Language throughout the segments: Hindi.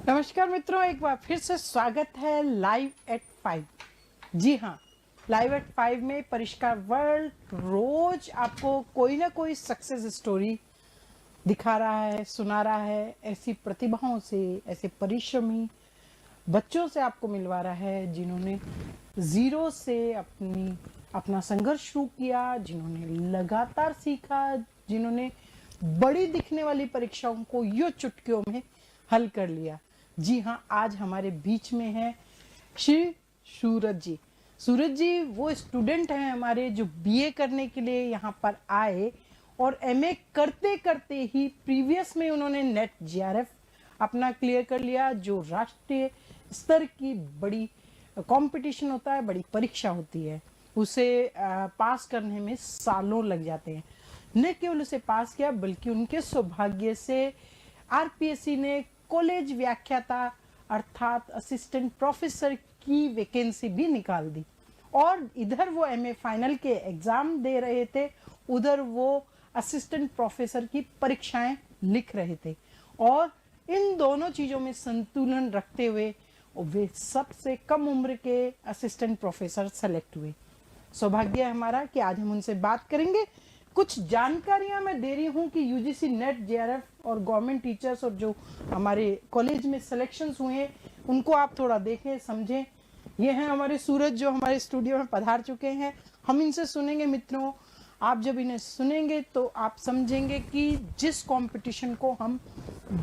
नमस्कार मित्रों, एक बार फिर से स्वागत है लाइव एट 5। जी हाँ, लाइव एट 5 में परिष्कार वर्ल्ड रोज आपको कोई ना कोई सक्सेस स्टोरी दिखा रहा है, सुना रहा है। ऐसी प्रतिभाओं से, ऐसे परिश्रमी बच्चों से आपको मिलवा रहा है जिन्होंने जीरो से अपना संघर्ष शुरू किया, जिन्होंने लगातार सीखा, जिन्होंने बड़ी दिखने वाली परीक्षाओं को यो चुटकियों में हल कर लिया। जी हाँ, आज हमारे बीच में है श्री सूरज जी। सूरज जी वो स्टूडेंट हैं हमारे जो बीए करने के लिए यहाँ पर आए और एमए करते करते ही प्रीवियस में उन्होंने नेट जीआरएफ अपना क्लियर कर लिया, जो राष्ट्रीय स्तर की बड़ी कंपटीशन होता है, बड़ी परीक्षा होती है। उसे पास करने में सालों लग जाते हैं। न केवल उसे पास किया बल्कि उनके सौभाग्य से आरपीएससी ने कॉलेज व्याख्याता अर्थात असिस्टेंट प्रोफेसर की वैकेंसी भी निकाल दी। और इधर वो एमए फाइनल के एग्जाम दे रहे थे, उधर वो असिस्टेंट प्रोफेसर की परीक्षाएं लिख रहे थे। और इन दोनों चीजों में संतुलन रखते हुए वे सबसे कम उम्र के असिस्टेंट प्रोफेसर सेलेक्ट हुए। सौभाग्य है हमारा कि आज हम उनसे बात करेंगे। कुछ जानकारियां मैं दे रही हूं कि यूजीसी नेट जेआरएफ और गवर्नमेंट टीचर्स और जो हमारे कॉलेज में सिलेक्शंस हुए हैं उनको आप थोड़ा देखें, समझें। ये हैं हमारे सूरज जो हमारे स्टूडियो में पधार चुके हैं। हम इनसे सुनेंगे मित्रों। आप जब इन्हें सुनेंगे तो आप समझेंगे कि जिस कंपटीशन को हम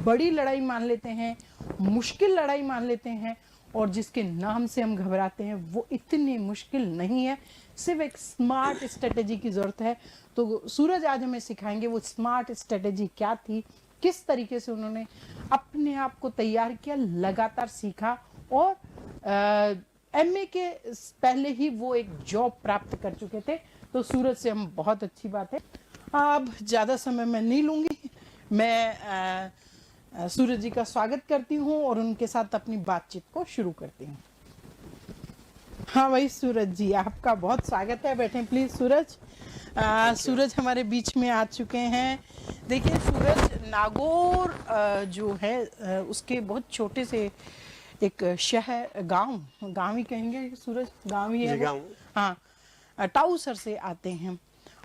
बड़ी लड़ाई मान लेते हैं, मुश्किल लड़ाई मान लेते हैं और जिसके नाम से हम घबराते हैं, वो इतनी मुश्किल नहीं है। सिर्फ एक स्मार्ट स्ट्रेटेजी की जरूरत है। तो सूरज आज हमें सिखाएंगे वो स्मार्ट स्ट्रेटेजी क्या थी, किस तरीके से उन्होंने अपने आप को तैयार किया, लगातार सीखा और एमए के पहले ही वो एक जॉब प्राप्त कर चुके थे। तो सूरज से हम बहुत अच्छी बात है। अब ज्यादा समय मैं नहीं लूंगी, मैं सूरज जी का स्वागत करती हूँ और उनके साथ अपनी बातचीत को शुरू करती हूँ। हाँ भाई सूरज जी, आपका बहुत स्वागत है। बैठे प्लीज सूरज। सूरज हमारे बीच में आ चुके हैं। देखिए सूरज नागौर जो है उसके बहुत छोटे से एक शहर, गांव ही कहेंगे सूरज, गांव ही है। हाँ, टाउसर से आते हैं।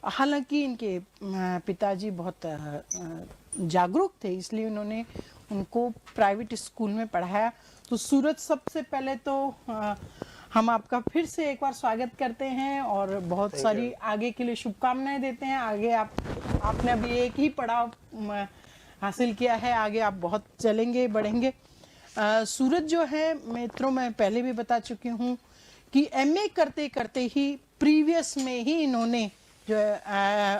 हालांकि इनके पिताजी बहुत जागरूक थे, इसलिए उन्होंने उनको प्राइवेट स्कूल में पढ़ाया। तो सूरज, सबसे पहले तो हम आपका फिर से एक बार स्वागत करते हैं और बहुत सारी आगे के लिए शुभकामनाएं देते हैं। आगे आपने अभी एक ही पड़ाव हासिल किया है, आगे आप बहुत चलेंगे, बढ़ेंगे। सूरज जो है मित्रों, मैं पहले भी बता चुकी हूँ कि एमए करते करते ही प्रीवियस में ही इन्होंने जो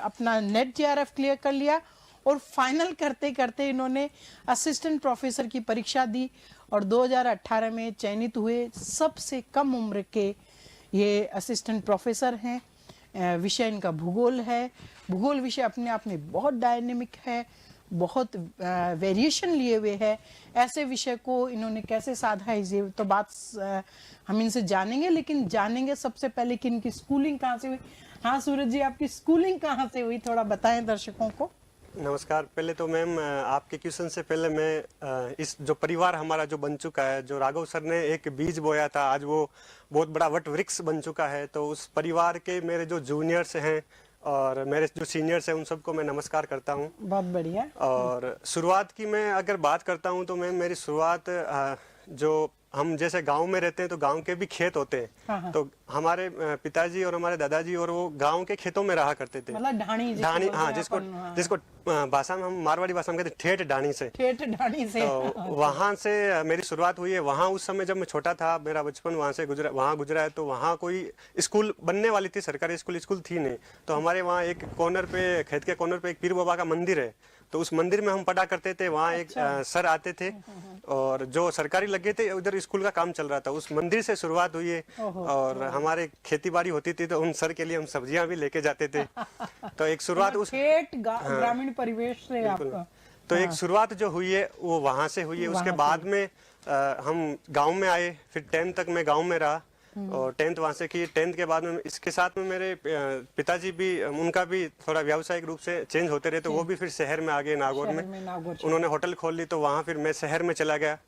अपना नेट जेआरएफ क्लियर कर लिया और फाइनल करते करते इन्होंने असिस्टेंट प्रोफेसर की परीक्षा दी और 2018 में चयनित हुए। सबसे कम उम्र के ये असिस्टेंट प्रोफेसर हैं। विषय इनका भूगोल है। भूगोल विषय अपने आप में बहुत डायनेमिक है, बहुत वेरिएशन लिए हुए है। ऐसे विषय को इन्होंने कैसे साधा है, ये तो बात हम इनसे जानेंगे। लेकिन जानेंगे सबसे पहले कि इनकी स्कूलिंग कहाँ से हुई। हाँ सूरज जी, आपकी स्कूलिंग कहाँ से हुई, थोड़ा बताएं दर्शकों को। नमस्कार। पहले तो मैम आपके क्वेश्चन से पहले मैं इस जो परिवार हमारा जो बन चुका है, जो राघव सर ने एक बीज बोया था, आज वो बहुत बड़ा वट वृक्ष बन चुका है। तो उस परिवार के मेरे जो जूनियर्स हैं और मेरे जो सीनियर्स हैं उन सबको मैं नमस्कार करता हूं। बहुत बढ़िया। और शुरुआत की मैं अगर बात करता हूं तो मैम मेरी शुरुआत जो हम जैसे गांव में रहते हैं तो गांव के भी खेत होते हैं। हाँ। तो हमारे पिताजी और हमारे दादाजी और वो गांव के खेतों में रहा करते थे। मतलब ढाणी, हाँ, जिसको भाषा में हम मारवाड़ी भाषा में कहते ठेठ ढाणी से। तो वहां से मेरी शुरुआत हुई है। वहां उस समय जब मैं छोटा था, मेरा बचपन वहां गुजरा है। तो वहां कोई स्कूल बनने वाली थी, सरकारी स्कूल थी नहीं। तो हमारे वहाँ एक कॉर्नर पे, खेत के कॉर्नर पे एक पीर बाबा का मंदिर है। तो उस मंदिर में हम पढ़ा करते थे। वहाँ एक सर आते थे और जो सरकारी लगे थे, उधर स्कूल का काम चल रहा था, उस मंदिर से शुरुआत हुई है। और हमारे खेती बाड़ी होती थी तो उन सर के लिए हम सब्जियां भी लेके जाते थे। तो एक शुरुआत उस ग्रामीण परिवेश से आपका। तो एक शुरुआत जो हुई है वो वहां से हुई है। उसके बाद में हम गांव में आए, फिर 10th तक मैं गांव में रहा। और 10th वहाँ से की। 10th के बाद में इसके साथ में मेरे पिताजी भी, उनका भी थोड़ा व्यावसायिक रूप से चेंज होते रहे, तो वो भी फिर शहर में आ गए, नागौर में उन्होंने होटल खोल ली। तो वहाँ फिर मैं शहर में चला गया,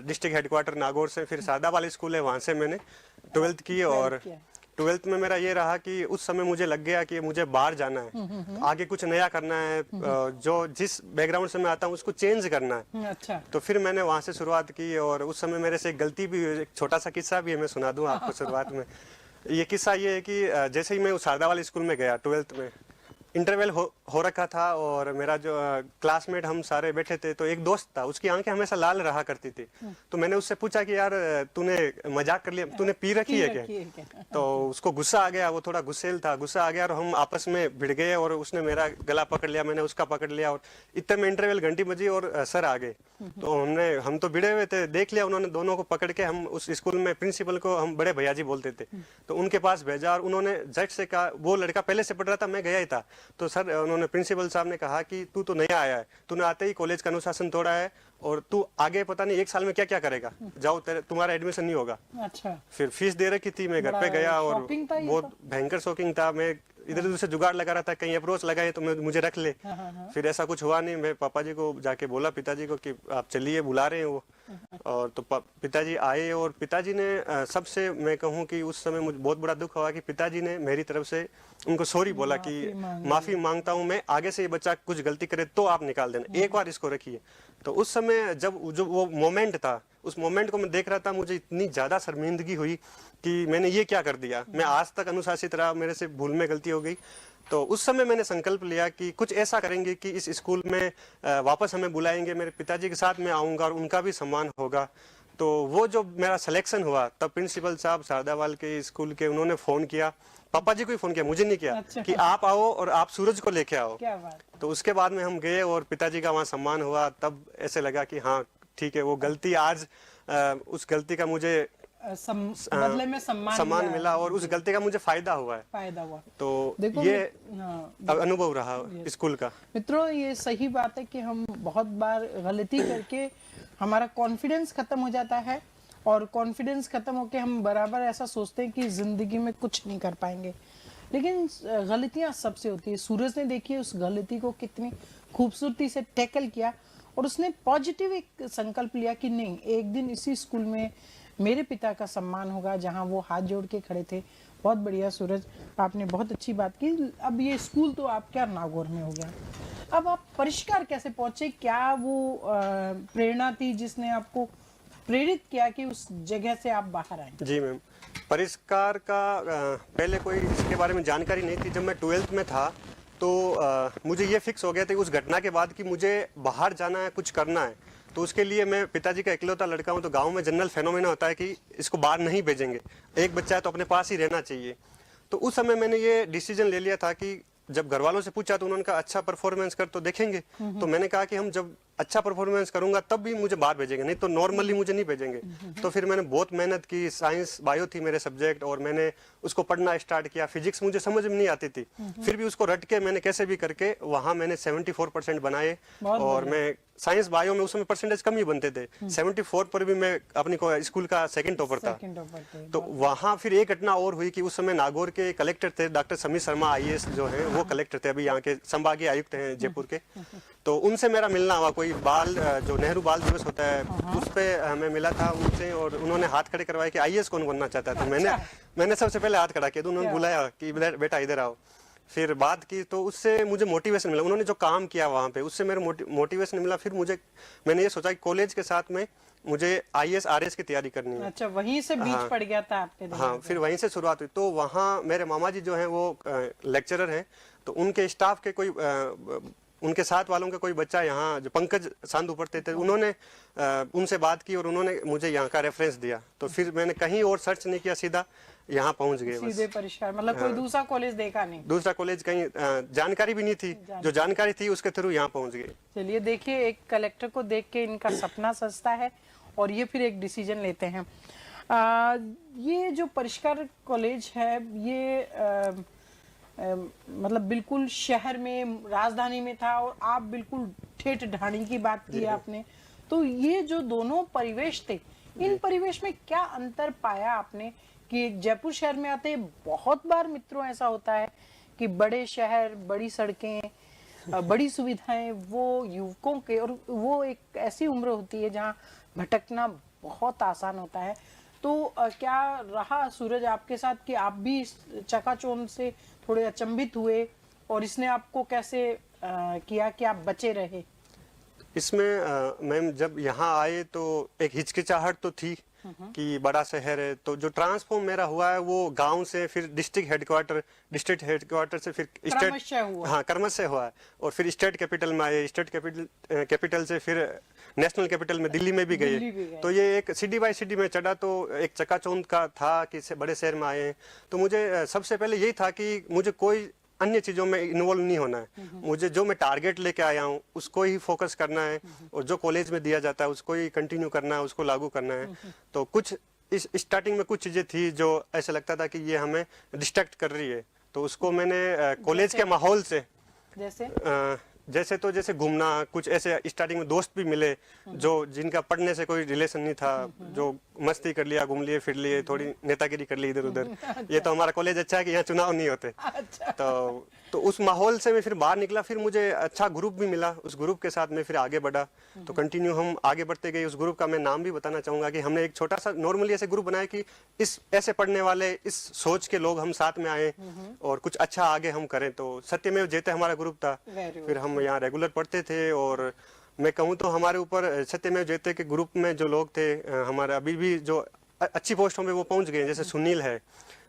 डिस्ट्रिक्ट हेडक्वार्टर नागौर से। फिर सादावाली स्कूल है, वहाँ से मैंने 12th की। और 12th में मेरा ये रहा कि उस समय मुझे लग गया कि मुझे बाहर जाना है, आगे कुछ नया करना है, जो जिस बैकग्राउंड से मैं आता हूँ उसको चेंज करना है। अच्छा। तो फिर मैंने वहाँ से शुरुआत की। और उस समय मेरे से एक गलती भी हुई, एक छोटा सा किस्सा भी है, मैं सुना दूँ आपको शुरुआत में। ये किस्सा ये है कि जैसे ही मैं उस सादावाली स्कूल में गया 12th में, इंटरवल हो रखा था और मेरा जो क्लासमेट हम सारे बैठे थे, तो एक दोस्त था, उसकी आंखें हमेशा लाल रहा करती थी। तो मैंने उससे पूछा कि यार तूने मजाक कर लिया, तूने पी रखी है क्या? तो उसको गुस्सा आ गया, वो थोड़ा गुस्सेल था, गुस्सा आ गया और हम आपस में भिड़ गए और उसने मेरा गला पकड़ लिया, मैंने उसका पकड़ लिया। और इतने में इंटरवल घंटी बजी और सर आ गए। तो हम तो भिड़े हुए थे, देख लिया उन्होंने दोनों को पकड़ के। हम उस स्कूल में प्रिंसिपल को हम बड़े भैया जी बोलते थे, तो उनके पास भेजा और उन्होंने झट से कहा, वो लड़का पहले से पढ़ रहा था, मैं गया ही था। तो सर उन्होंने प्रिंसिपल साहब ने कहा कि तू तो नया आया है, तूने आते ही कॉलेज का अनुशासन तोड़ा है और तू आगे पता नहीं 1 साल में क्या क्या करेगा, जाओ तुम्हारा एडमिशन नहीं होगा। अच्छा। फिर फीस दे रखी थी, मैं घर पे गया और बहुत भयंकर शॉकिंग था। मैं इधर उधर से जुगाड़ लगा रहा था, कहीं अप्रोच लगाए तो मुझे रख ले। फिर ऐसा कुछ हुआ नहीं। मैं पापा जी को जाके बोला, पिताजी को, कि आप चलिए, बुला रहे हैं वो। और तो पिताजी आए और पिताजी ने सबसे मैं कहूँ कि उस समय मुझे बहुत बड़ा दुख हुआ कि पिताजी ने मेरी तरफ से उनको सॉरी बोला कि माफी मांगता हूँ मैं, आगे से ये बच्चा कुछ गलती करे तो आप निकाल देना, एक बार इसको रखिए। तो उस समय जब जो वो मोमेंट था, उस मोमेंट को मैं देख रहा था, मुझे इतनी ज्यादा शर्मिंदगी हुई कि मैंने ये क्या कर दिया। मैं आज तक अनुशासित रहा, मेरे से भूल में गलती हो गई। तो उस समय मैंने संकल्प लिया कि कुछ ऐसा करेंगे कि इस स्कूल में वापस हमें बुलाएंगे, मेरे पिताजी के साथ मैं आऊंगा और उनका भी सम्मान होगा। तो वो जो मेरा सिलेक्शन हुआ, तब प्रिंसिपल साहब सारदावाल के स्कूल के, उन्होंने फोन किया, पापा जी को ही फोन किया, मुझे नहीं किया। अच्छा। कि आप आओ और आप सूरज को लेके आओ। क्या बात। तो उसके बाद में हम गए और पिताजी का वहाँ सम्मान हुआ। तब ऐसे लगा कि हाँ ठीक है, वो गलती आज उस गलती का मुझे बदले में सम्मान मिला और उस गलती का मुझे फायदा हुआ। तो ये अनुभव रहा स्कूल का। मित्रों, ये सही बात है कि हम बहुत बार गलती करके हमारा कॉन्फिडेंस खत्म हो जाता है और कॉन्फिडेंस खत्म होके हम बराबर ऐसा सोचते हैं कि जिंदगी में कुछ नहीं कर पाएंगे। लेकिन गलतियां सबसे होती है। सूरज ने देखिए उस गलती को कितनी खूबसूरती से टैकल किया और उसने पॉजिटिव एक संकल्प लिया कि नहीं, एक दिन इसी स्कूल में मेरे पिता का सम्मान होगा, जहां वो हाथ जोड़ के खड़े थे। बहुत बढ़िया सूरज, आपने बहुत अच्छी बात की। अब ये स्कूल तो आपका नागौर में हो गया, अब आप परिष्कार कैसे पहुंचे? क्या वो प्रेरणा थी जिसने आपको प्रेरित किया कि उस जगह से आप बाहर आए? जी मैम, परिष्कार का पहले कोई इसके बारे में जानकारी नहीं थी। जब मैं 12th में था तो मुझे ये फिक्स हो गया था उस घटना के बाद कि मुझे बाहर जाना है, कुछ करना है। तो उसके लिए मैं पिताजी का इकलौता लड़का हूँ, तो गांव में जनरल फेनोमेना होता है कि इसको बाहर नहीं भेजेंगे, एक बच्चा है तो अपने पास ही रहना चाहिए। तो उस समय मैंने ये डिसीजन ले लिया था कि जब घर वालों से पूछा तो उन्होंने कहा अच्छा परफॉर्मेंस कर तो देखेंगे। तो मैंने कहा कि हम जब अच्छा परफॉर्मेंस करूंगा तब भी मुझे बाहर भेजेंगे, नहीं तो नॉर्मली मुझे नहीं भेजेंगे। तो फिर मैंने बहुत मेहनत की, साइंस बायो थी मेरे सब्जेक्ट, और मैंने उसको पढ़ना स्टार्ट किया। फिजिक्स मुझे समझ में नहीं आती थी, फिर भी उसको रट के मैंने कैसे भी करके वहां मैंने 74% बनाए। और मैं साइंस बायो में उस समय परसेंटेज कम ही बनते थे, 74 पर भी मैं अपनी स्कूल का सेकंड टॉपर था। तो वहां फिर एक घटना और हुई कि उस समय नागौर के कलेक्टर थे डॉक्टर समीर शर्मा IAS जो है, वो कलेक्टर थे, अभी यहाँ के संभागीय आयुक्त हैं जयपुर के। तो उनसे मेरा मिलना हुआ, कोई बाल जो नेहरू बाल दिवस होता है उस पे मैं मिला था उनसे, और उन्होंने हाथ खड़े करवाए कि IAS कौन बनना चाहता था। मैंने सबसे पहले हाथ खड़ा किया, तो उन्होंने बुलाया कि बेटा इधर आओ। फिर बात की तो उससे मुझे मोटिवेशन मिला, उन्होंने जो काम किया वहाँ पे उससे मेरे मोटिवेशन मिला। फिर मैंने ये सोचा कि कॉलेज के साथ में मुझे IAS RS की तैयारी करनी है। अच्छा, वहीं से बीच पड़ गया था आपके दिमाग में? हाँ, फिर वहीं से शुरुआत हुई। तो वहाँ मेरे मामा जी जो हैं वो लेक्चरर हैं, तो उनके स्टाफ के कोई उनके साथ वालों का कोई बच्चा यहाँ जो पंकज सांधु पढ़ते थे, उन्होंने उनसे बात की और उन्होंने मुझे यहाँ का रेफरेंस दिया। तो फिर मैंने कहीं और सर्च नहीं किया, सीधा यहाँ पहुँच गए। सीधे परिष्कार, मतलब कोई दूसरा कॉलेज देखा नहीं? दूसरा कॉलेज कहीं जानकारी भी नहीं थी, जो जानकारी थी उसके थ्रू यहाँ पहुँच गए। चलिए देखिए, एक कलेक्टर को देख के इनका सपना सजता है और ये फिर एक डिसीजन लेते हैं। ये जो परिष्कार कॉलेज है ये मतलब बिल्कुल शहर में, राजधानी में था, और आप बिल्कुल ठेठ ढाणी की बात की आपने। तो ये जो दोनों परिवेश थे, इन परिवेश में क्या अंतर पाया आपने कि जयपुर शहर में आते बहुत बार मित्रों ऐसा होता है कि बड़े शहर, बड़ी सड़कें, बड़ी सुविधाएं वो युवकों के, और वो एक ऐसी उम्र होती है जहाँ भटकना बहुत आसान होता है। तो क्या रहा सूरज आपके साथ कि आप भी इस चकाचौंध से थोड़े अचंभित हुए और इसने आपको कैसे किया कि आप बचे रहे? इसमें मैम जब यहाँ आए तो एक हिचकिचाहट तो थी कि बड़ा शहर है, तो जो ट्रांसफॉर्म मेरा हुआ है वो गांव से फिर डिस्ट्रिक्ट हेडक्वार्टर से फिर स्टेट, हाँ क्रमशः हुआ है, और फिर स्टेट कैपिटल में आए, स्टेट कैपिटल से फिर नेशनल कैपिटल में दिल्ली में भी गए। तो ये एक सिटी बाय सिटी में चढ़ा, तो एक चकाचौंध का था कि बड़े शहर में आए हैं। तो मुझे सबसे पहले यही था कि मुझे कोई अन्य चीजों में इन्वॉल्व नहीं होना है, मुझे जो मैं टारगेट लेके आया हूँ उसको ही फोकस करना है, और जो कॉलेज में दिया जाता है उसको ही कंटिन्यू करना है, उसको लागू करना है। तो कुछ इस स्टार्टिंग में कुछ चीजें थी जो ऐसा लगता था कि ये हमें डिस्ट्रैक्ट कर रही है, तो उसको मैंने कॉलेज के माहौल से जैसे घूमना, कुछ ऐसे स्टार्टिंग में दोस्त भी मिले जो जिनका पढ़ने से कोई रिलेशन नहीं था, जो मस्ती कर लिया, घूम लिए, फिर लिए, थोड़ी नेतागिरी कर ली इधर उधर। ये तो हमारा कॉलेज अच्छा है कि यहाँ चुनाव नहीं होते। तो उस माहौल से मैं फिर बाहर निकला, फिर मुझे अच्छा ग्रुप भी मिला, उस ग्रुप के साथ मैं फिर आगे बढ़ा। तो कंटिन्यू हम आगे बढ़ते गए। उस ग्रुप का मैं नाम भी बताना चाहूंगा कि हमने एक छोटा सा नॉर्मली ऐसे ग्रुप बनाया कि इस ऐसे पढ़ने वाले, इस सोच के लोग हम साथ में आए और कुछ अच्छा आगे हम करें। तो सत्यमेव जयते हमारा ग्रुप था। फिर हम यहाँ रेगुलर पढ़ते थे, और मैं कहूँ तो हमारे ऊपर सत्यमेव जयते के ग्रुप में जो लोग थे, हमारे अभी भी जो अच्छी पोस्टों में वो पहुंच गए, जैसे सुनील है।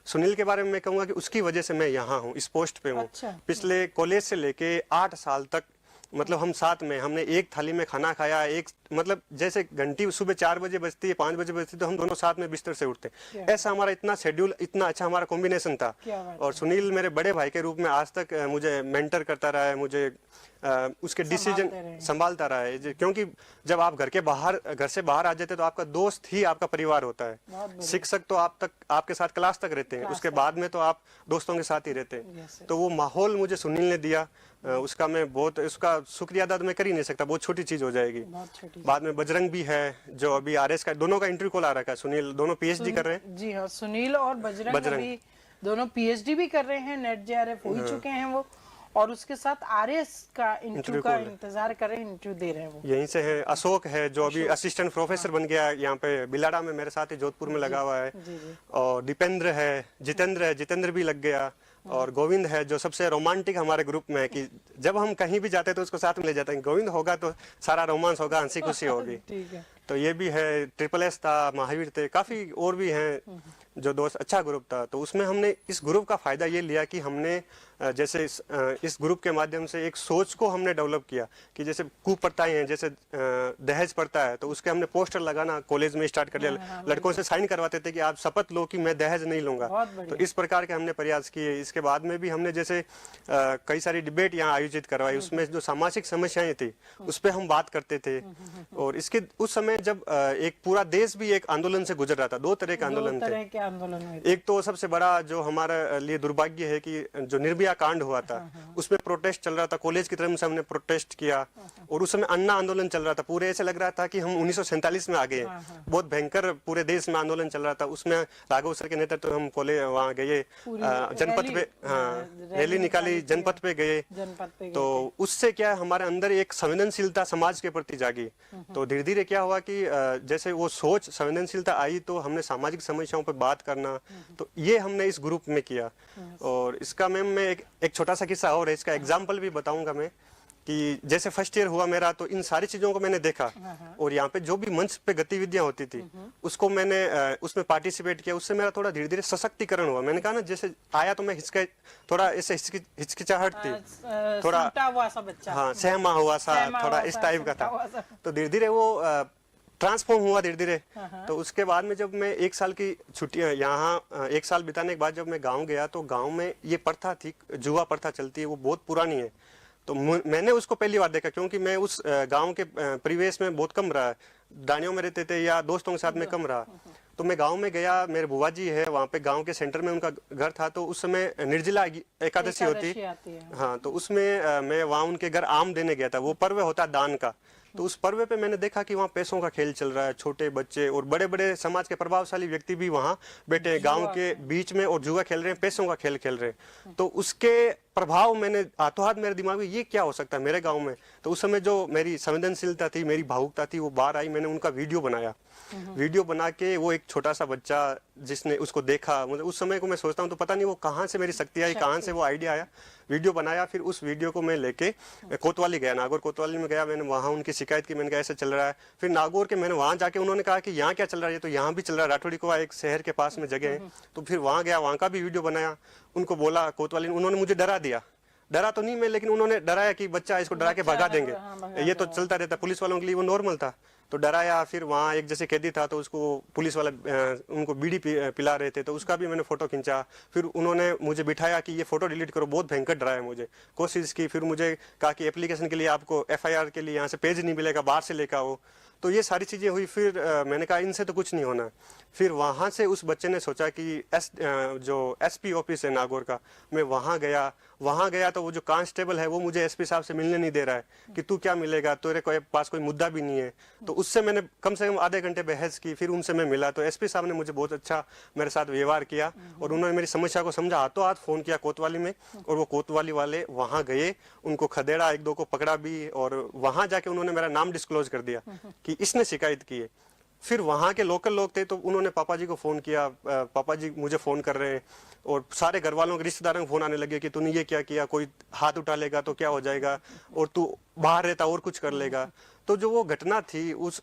सुनील के बारे में मैं कहूंगा कि उसकी वजह से मैं यहाँ हूँ, इस पोस्ट पे हूँ। अच्छा। पिछले कॉलेज से लेके 8 साल तक मतलब हम साथ में, हमने एक थाली में खाना खाया, एक मतलब जैसे घंटी सुबह 4 बजे बजती है, 5 बजे बजती है, तो हम दोनों साथ में बिस्तर से उठते। ऐसा हमारा इतना शेड्यूल, इतना अच्छा हमारा कॉम्बिनेशन था। और सुनील मेरे बड़े भाई के रूप में आज तक मुझे मेंटर करता रहा है, मुझे उसके डिसीजन संभालता रहा है। क्योंकि जब आप घर से बाहर आ जाते तो आपका दोस्त ही आपका परिवार होता है। शिक्षक तो आपके साथ क्लास तक रहते हैं, उसके बाद में तो आप दोस्तों के साथ ही रहते हैं। तो वो माहौल मुझे सुनील ने दिया, उसका मैं बहुत, उसका शुक्रिया अदा मैं कर ही नहीं सकता, बहुत छोटी चीज हो जाएगी। बाद में बजरंग भी है जो अभी आरएस का, दोनों का इंटरव्यू कॉल आ रखा है। सुनील दोनों पीएचडी कर रहे हैं। जी हाँ, सुनील और बजरंग अभी दोनों पीएचडी भी कर रहे हैं, नेट जेआरएफ हो ही चुके हैं वो, और उसके साथ आरएस का इंटरव्यू का इंतजार कर रहे हैं, इंटरव्यू दे रहे हैं वो। यहीं से है। अशोक है जो अभी असिस्टेंट प्रोफेसर बन गया यहाँ पे बिलाड़ा में, मेरे साथ ही जोधपुर में लगा हुआ है। और दीपेंद्र है, जितेंद्र भी लग गया। और गोविंद है जो सबसे रोमांटिक हमारे ग्रुप में है, कि जब हम कहीं भी जाते तो उसको साथ में ले जाते हैं। गोविंद होगा तो सारा रोमांस होगा, हंसी खुशी होगी। तो ये भी है। ट्रिपल एस था, महावीर थे, काफी और भी हैं जो दोस्त। अच्छा ग्रुप था। तो उसमें हमने इस ग्रुप का फायदा ये लिया कि हमने जैसे इस ग्रुप के माध्यम से एक सोच को हमने डेवलप किया कि जैसे कुप्रथाएं हैं, जैसे दहेज प्रथा है, तो उसके हमने पोस्टर लगाना कॉलेज में स्टार्ट कर दिया। लड़कों से साइन करवाते थे कि आप शपथ लो कि मैं दहेज नहीं लूंगा। तो इस प्रकार के हमने प्रयास किए। इसके बाद में भी हमने जैसे कई सारी डिबेट यहाँ आयोजित करवाई, उसमें जो सामाजिक समस्याएं थी उस पर हम बात करते थे। और इसके उस समय जब एक पूरा देश भी एक आंदोलन से गुजर रहा था, 2 तरह के आंदोलन थे। एक तो सबसे बड़ा जो हमारे लिए दुर्भाग्य है कि जो निर्भया कांड हुआ था, उसमें प्रोटेस्ट चल रहा था, कॉलेज की तरफ से हमने प्रोटेस्ट किया। और उस समय अन्ना आंदोलन चल रहा था, पूरे ऐसे लग रहा था कि हम 1947 में आ गए। बहुत भयंकर पूरे देश में आंदोलन चल रहा था। उसमें राघव सर के नेतृत्व तो हम कॉलेज वहाँ गए, जनपद पे रैली निकाली, जनपद पे गए। तो उससे क्या हमारे अंदर एक संवेदनशीलता समाज के प्रति जागी। तो धीरे धीरे क्या हुआ कि जैसे वो सोच, संवेदनशीलता आई, तो हमने सामाजिक समस्याओं पर बात करना, तो ये हमने इस ग्रुप में किया। और इसका मैम मैं एक छोटा सा किस्सा और है, इसका एग्जाम्पल भी बताऊंगा मैं, कि जैसे फर्स्ट ईयर हुआ मेरा, तो इन सारी चीजों को मैंने देखा। और यहाँ पे जो भी मंच पे गतिविधियां होती थी उसको मैंने उसमें पार्टिसिपेट किया। उससे मेरा थोड़ा धीरे धीरे सशक्तिकरण हुआ। मैंने कहा ना, जैसे आया तो मैं थोड़ा ऐसे हिचकिचाहट थी, थोड़ा हाँ सहमा हुआ सा, थोड़ा इस टाइप का था। तो धीरे धीरे वो ट्रांसफॉर्म हुआ धीरे धीरे। तो उसके बाद में जब मैं 1 साल की छुट्टियां यहाँ 1 साल बिताने के बाद जब मैं गांव गया, तो गांव में ये प्रथा थी, जुआ प्रथा चलती है, वो बहुत पुरानी है। तो मैंने उसको पहली बार देखा, क्योंकि मैं उस गांव के परिवेश में बहुत कम रहा, दानियों में रहते थे या दोस्तों के साथ में कम रहा। तो मैं गांव में गया, मेरे बुआ जी है वहाँ पे, गांव के सेंटर में उनका घर था। तो उस समय निर्जला एकादशी होती। हाँ, तो उसमें मैं वहाँ उनके घर आम देने गया था। वो पर्व होता दान का, तो उस पर्वे पे मैंने देखा कि वहाँ पैसों का खेल चल रहा है, छोटे बच्चे और बड़े बड़े समाज के प्रभावशाली व्यक्ति भी वहाँ बैठे हैं गांव के बीच में और जुआ खेल रहे हैं, पैसों का खेल खेल रहे हैं। तो उसके प्रभाव मैंने हाथों हाथ मेरे दिमाग में ये क्या हो सकता है मेरे गांव में। तो उस समय जो मेरी संवेदनशीलता थी, मेरी भावुकता थी, वो बाहर आई। मैंने उनका वीडियो बनाया, वीडियो बना के वो एक छोटा सा बच्चा जिसने उसको देखा, मतलब उस समय को मैं सोचता हूँ तो पता नहीं वो कहाँ से मेरी शक्ति आई, कहाँ से वो आइडिया आया। वीडियो बनाया, फिर उस वीडियो को मैं लेके कोतवाली गया, नागौर कोतवाली में गया। मैंने वहाँ उनकी शिकायत की, मैंने कहा ऐसे चल रहा है। फिर नागौर के मैंने वहाँ जाके, उन्होंने कहा कि यहाँ क्या चल रहा है, तो यहाँ भी चल रहा है, राठौड़ी को एक शहर के पास में जगह है। तो फिर वहाँ गया, वहाँ का भी वीडियो बनाया, उनको बोला कोतवाली, उन्होंने मुझे डरा दिया। डरा तो नहीं मैं, लेकिन उन्होंने डराया कि बच्चा इसको डरा के भगा देंगे, ये तो चलता रहता, पुलिस वालों के लिए वो नॉर्मल था। तो डराया। फिर वहाँ एक जैसे कैदी था तो उसको पुलिस वाला उनको बीड़ी पिला रहे थे, तो उसका भी मैंने फोटो खींचा। फिर उन्होंने मुझे बिठाया कि ये फोटो डिलीट करो, बहुत भयंकर डराया मुझे, कोशिश की। फिर मुझे कहा कि एप्लीकेशन के लिए आपको FIR के लिए यहाँ से पेज नहीं मिलेगा, बाहर से लेकर आओ। तो ये सारी चीज़ें हुई। फिर मैंने कहा इनसे तो कुछ नहीं होना। फिर वहाँ से उस बच्चे ने सोचा कि जो SP ऑफिस है नागौर का, मैं वहाँ गया तो वो जो कांस्टेबल है वो मुझे SP साहब से मिलने नहीं दे रहा है कि तू क्या मिलेगा, तेरे पास कोई मुद्दा भी नहीं है। तो उससे मैंने कम से कम आधे घंटे बहस की। फिर उनसे मैं मिला तो SP साहब ने मुझे बहुत अच्छा मेरे साथ व्यवहार किया और उन्होंने मेरी समस्या को समझा। हाथों हाथ फ़ोन किया कोतवाली में, और वो कोतवाली वाले वहाँ गए, उनको खदेड़ा, एक दो को पकड़ा भी, और वहाँ जाके उन्होंने मेरा नाम डिस्क्लोज कर दिया कि इसने शिकायत की है। फिर वहाँ के लोकल लोग थे तो उन्होंने पापा जी को फ़ोन किया, पापा जी मुझे फ़ोन कर रहे हैं, और सारे घर वालों के रिश्तेदारों को फ़ोन आने लगे कि तूने ये क्या किया, कोई हाथ उठा लेगा तो क्या हो जाएगा, और तू बाहर रहता और कुछ कर लेगा। तो जो वो घटना थी, उस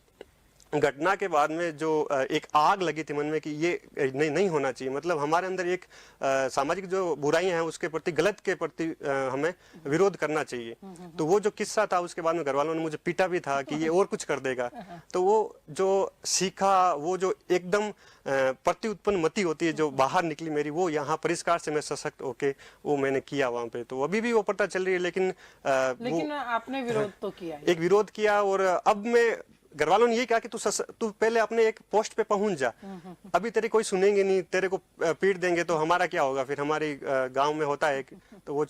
घटना के बाद में जो एक आग लगी थी मन में कि ये नहीं होना चाहिए। मतलब हमारे अंदर एक सामाजिक जो बुराइयां हैं उसके प्रति, गलत के प्रति हमें विरोध करना चाहिए। तो वो जो किस्सा था उसके बाद में घर वालों ने मुझे पीटा भी था कि ये और कुछ कर देगा। तो वो जो सीखा, वो जो एकदम प्रति उत्पन्न मति होती है जो बाहर निकली मेरी, वो यहाँ परिष्कार से मैं सशक्त होके वो मैंने किया वहाँ पे। तो अभी भी वो प्रथा चल रही है, लेकिन आपने विरोध तो किया, एक विरोध किया। और अब मैं घर वालों ने ये कहा कि तू पहले अपने एक पोस्ट पे पहुंच जा, अभी तेरे कोई सुनेंगे नहीं, तेरे को पीट देंगे तो हमारा क्या होगा। फिर हमारे गांव में होता है तो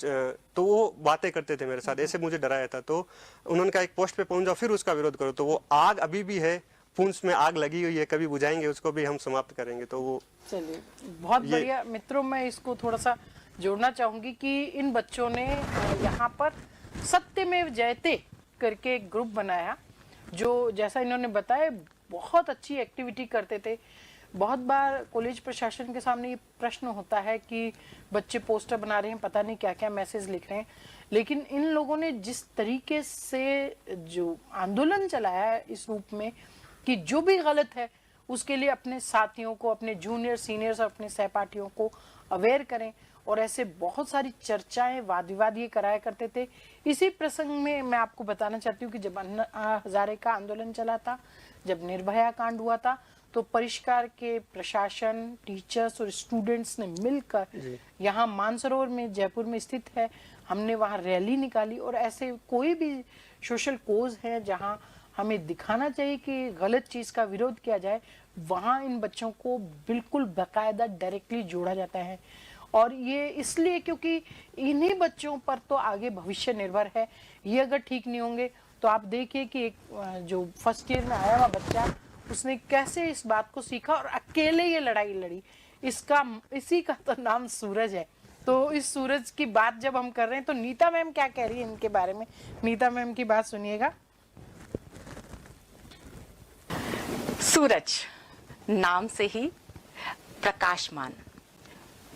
वो बातें करते थे मेरे साथ, ऐसे मुझे डराया था। तो उन्होंने कहा एक पोस्ट पे पहुंच जाओ, फिर उसका विरोध करो। तो वो आग अभी भी है, पूंछ में आग लगी हुई है, कभी बुझाएंगे उसको भी हम समाप्त करेंगे। तो वो चलिए बहुत बढ़िया। मित्रों, मैं इसको थोड़ा सा जोड़ना चाहूंगी कि इन बच्चों ने यहाँ पर सत्यमेव जयते करके एक ग्रुप बनाया, जो जैसा इन्होंने बताया बहुत अच्छी एक्टिविटी करते थे। बहुत बार कॉलेज प्रशासन के सामने ये प्रश्न होता है कि बच्चे पोस्टर बना रहे हैं, पता नहीं क्या क्या मैसेज लिख रहे हैं, लेकिन इन लोगों ने जिस तरीके से जो आंदोलन चलाया है इस रूप में कि जो भी गलत है उसके लिए अपने साथियों को, अपने जूनियर सीनियर्स और अपने सहपाठियों को अवेयर करें, और ऐसे बहुत सारी चर्चाएं, वाद विवाद ये कराया करते थे। इसी प्रसंग में मैं आपको बताना चाहती हूँ कि जब अन्ना हजारे का आंदोलन चला था, जब निर्भया कांड हुआ था, तो परिष्कार के प्रशासन, टीचर्स और स्टूडेंट्स ने मिलकर यहाँ मानसरोवर में, जयपुर में स्थित है, हमने वहाँ रैली निकाली। और ऐसे कोई भी सोशल कोज है जहाँ हमें दिखाना चाहिए कि गलत चीज़ का विरोध किया जाए, वहाँ इन बच्चों को बिल्कुल बाकायदा डायरेक्टली जोड़ा जाता है। और ये इसलिए क्योंकि इन्हीं बच्चों पर तो आगे भविष्य निर्भर है। ये अगर ठीक नहीं होंगे तो आप देखिए कि एक जो फर्स्ट ईयर में आया हुआ बच्चा, उसने कैसे इस बात को सीखा और अकेले ये लड़ाई लड़ी। इसी का तो नाम सूरज है। तो इस सूरज की बात जब हम कर रहे हैं तो नीता मैम क्या कह रही है इनके बारे में, नीता मैम की बात सुनिएगा। सूरज नाम से ही प्रकाशमान,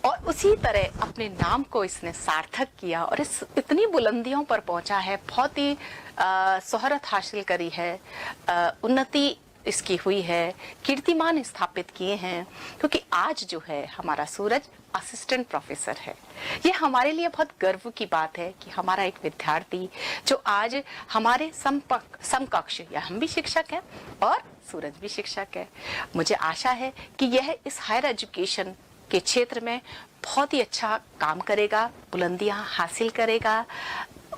और उसी तरह अपने नाम को इसने सार्थक किया और इस इतनी बुलंदियों पर पहुंचा है। बहुत ही शोहरत हासिल करी है, उन्नति इसकी हुई है, कीर्तिमान स्थापित किए हैं। क्योंकि आज जो है हमारा सूरज असिस्टेंट प्रोफेसर है। ये हमारे लिए बहुत गर्व की बात है कि हमारा एक विद्यार्थी जो आज हमारे समकक्ष, या हम भी शिक्षक हैं और सूरज भी शिक्षक है। मुझे आशा है कि यह इस हायर एजुकेशन के क्षेत्र में बहुत ही अच्छा काम करेगा, बुलंदियां हासिल करेगा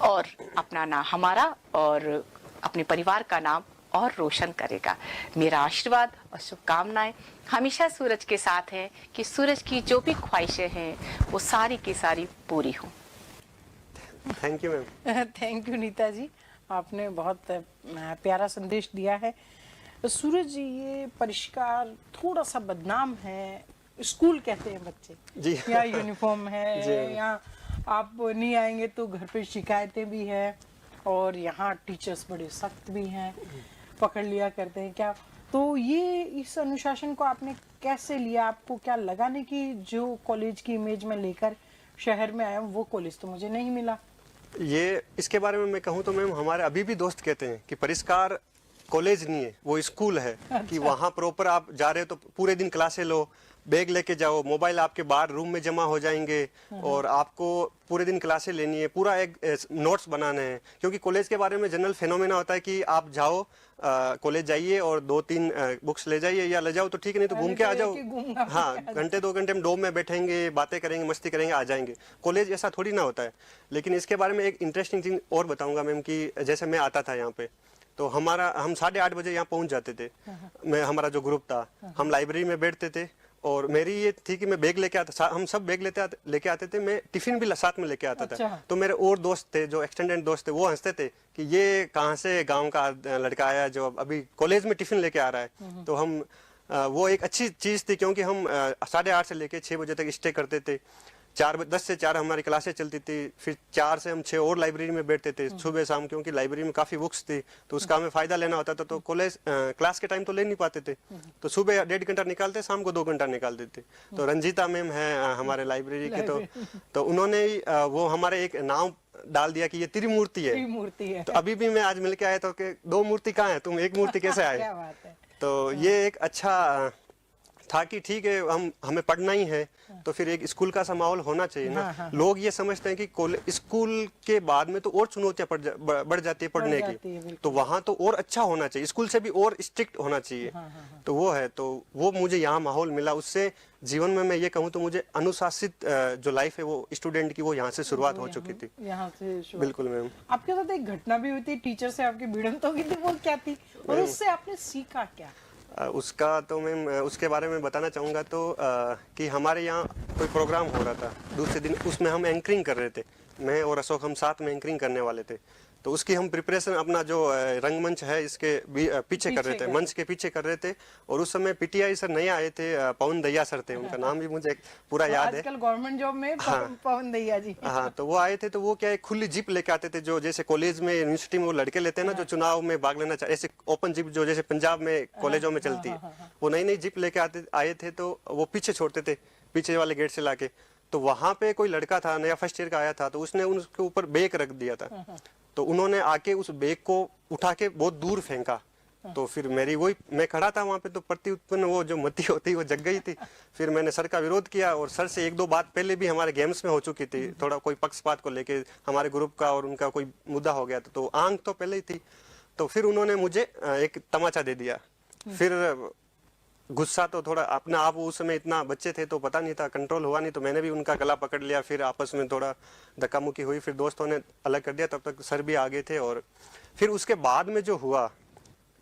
और अपना नाम, हमारा और अपने परिवार का नाम और रोशन करेगा। मेरा आशीर्वाद और शुभकामनाएं हमेशा सूरज के साथ है कि सूरज की जो भी ख्वाहिशें हैं वो सारी की सारी पूरी हों। Thank you ma'am. Thank you Neeta ji. आपने बहुत प्यारा संदेश दिया है। सूरज जी, ये परिष्कार थोड़ा सा बदनाम है, स्कूल कहते हैं बच्चे जी। या यूनिफॉर्म जी। है, या आप नहीं आएंगे तो घर पे शिकायतें भी है, और यहाँ टीचर्स बड़े सख्त भी हैं, पकड़ लिया करते हैं क्या। तो ये इस अनुशासन को आपने कैसे लिया? आपको क्या लगा नहीं कि जो कॉलेज की इमेज में लेकर शहर में आया हूँ वो कॉलेज तो मुझे नहीं मिला? ये इसके बारे में मैं कहूँ तो मैम, हमारे अभी भी दोस्त कहते हैं कि परिष्कार कॉलेज नहीं है, वो स्कूल है। कि वहाँ प्रॉपर आप जा रहे हो तो पूरे दिन क्लासे लो, बैग लेके जाओ, मोबाइल आपके बाहर रूम में जमा हो जाएंगे, और आपको पूरे दिन क्लासे लेनी है, पूरा एक नोट्स बनाने हैं। क्योंकि कॉलेज के बारे में जनरल फेनोमेना होता है कि आप जाओ, कॉलेज जाइए और 2-3 बुक्स ले जाइए, या ले जाओ तो ठीक है, नहीं तो घूम के आ जाओ। हाँ, घंटे 2 घंटे हम डोम में बैठेंगे, बातें करेंगे, मस्ती करेंगे, आ जाएंगे। कॉलेज ऐसा थोड़ी ना होता है। लेकिन इसके बारे में एक इंटरेस्टिंग चीज और बताऊंगा मैम, कि जैसे मैं आता था यहाँ पे, तो हम 8:30 बजे यहाँ पहुंच जाते थे। हमारा जो ग्रुप था, हम लाइब्रेरी में बैठते थे, और मेरी ये थी कि मैं बैग लेके आता, हम सब बैग लेके आते थे, मैं टिफिन भी साथ में लेके आता था। तो मेरे और दोस्त थे, जो एक्सटेंडेड दोस्त थे, वो हंसते थे कि ये कहाँ से गांव का लड़का आया जो अभी कॉलेज में टिफिन लेके आ रहा है। तो हम वो एक अच्छी चीज थी, क्योंकि हम 8:30 से लेके 6 बजे तक स्टे करते थे। 10 से 4 हमारी क्लासें चलती थी, फिर 4 से हम 6 और लाइब्रेरी में बैठते थे सुबह शाम, क्योंकि लाइब्रेरी में काफ़ी बुक्स थी, तो उसका हमें फ़ायदा लेना होता था। तो कॉलेज क्लास के टाइम तो ले नहीं पाते थे, तो सुबह 1.5 घंटा निकालते, शाम को 2 घंटा निकालते थे। तो रंजीता मैम है हमारे लाइब्रेरी के, तो उन्होंने वो हमारे एक नाम डाल दिया कि ये त्रिमूर्ति है। त्रिमूर्ति है। तो अभी भी मैं आज मिल के आया तो कि 2 मूर्ति कहाँ है, तुम 1 मूर्ति कैसे आए? क्या बात है। तो ये एक अच्छा था कि ठीक है, हमें पढ़ना ही है, तो फिर एक स्कूल का सा माहौल होना चाहिए ना। लोग ये समझते हैं कि स्कूल के बाद में तो और चुनौतियां बढ़ जाती है पढ़ने की, तो वहाँ तो और अच्छा होना चाहिए, स्कूल से भी और स्ट्रिक्ट होना चाहिए। तो वो है, तो वो मुझे यहाँ माहौल मिला, उससे जीवन में मैं ये कहूँ तो मुझे अनुशासित जो लाइफ है वो स्टूडेंट की, वो यहाँ से शुरुआत हो चुकी थी। यहाँ से बिल्कुल मैम। आपके साथ एक घटना भी हुई थी, टीचर से आपकी भिड़ंत हो गई थी, वो क्या थी और उससे आपने सीखा क्या? उसका तो मैम, उसके बारे में बताना चाहूँगा तो कि हमारे यहाँ कोई प्रोग्राम हो रहा था दूसरे दिन, उसमें हम एंकरिंग कर रहे थे, मैं और अशोक, हम साथ में एंकरिंग करने वाले थे। तो उसकी हम प्रिपरेशन अपना जो रंगमंच है इसके पीछे कर रहे थे, मंच के पीछे कर रहे थे। और उस समय पीटीआई सर नए आए थे, पवन दैया सर थे, उनका नाम भी मुझे पूरा याद है। आजकल गवर्नमेंट जॉब में पवन दैया जी। हाँ, तो वो आए थे, तो वो क्या है, खुली जीप लेके आते थे, जो जैसे कॉलेज में यूनिवर्सिटी में वो लड़के लेते हैं ना, जो चुनाव में भाग लेना चाहे, ऐसे ओपन जीप जो जैसे पंजाब में कॉलेजों में चलती है, वो नई नई जीप लेके आए थे। तो वो पीछे छोड़ते थे, पीछे वाले गेट से लाके। तो वहां पे कोई लड़का था, नया फर्स्ट ईयर का आया था, तो उसने उसके ऊपर बैग रख दिया था। तो उन्होंने आके उस बैग को उठा के बहुत दूर फेंका। तो फिर मैं खड़ा था वहां पे, तो प्रति उत्पन्न वो जो मति होती वो जग गई थी। फिर मैंने सर का विरोध किया, और सर से 1-2 बात पहले भी हमारे गेम्स में हो चुकी थी, थोड़ा कोई पक्षपात को लेके हमारे ग्रुप का और उनका कोई मुद्दा हो गया था, तो आंख तो पहले ही थी। तो फिर उन्होंने मुझे एक तमाचा दे दिया। फिर गुस्सा तो थोड़ा अपना आप, उस समय इतना बच्चे थे तो पता नहीं था, कंट्रोल हुआ नहीं, तो मैंने भी उनका गला पकड़ लिया। फिर आपस में थोड़ा धक्का मुक्की हुई, फिर दोस्तों ने अलग कर दिया, तब तक सर भी आ गए थे। और फिर उसके बाद में जो हुआ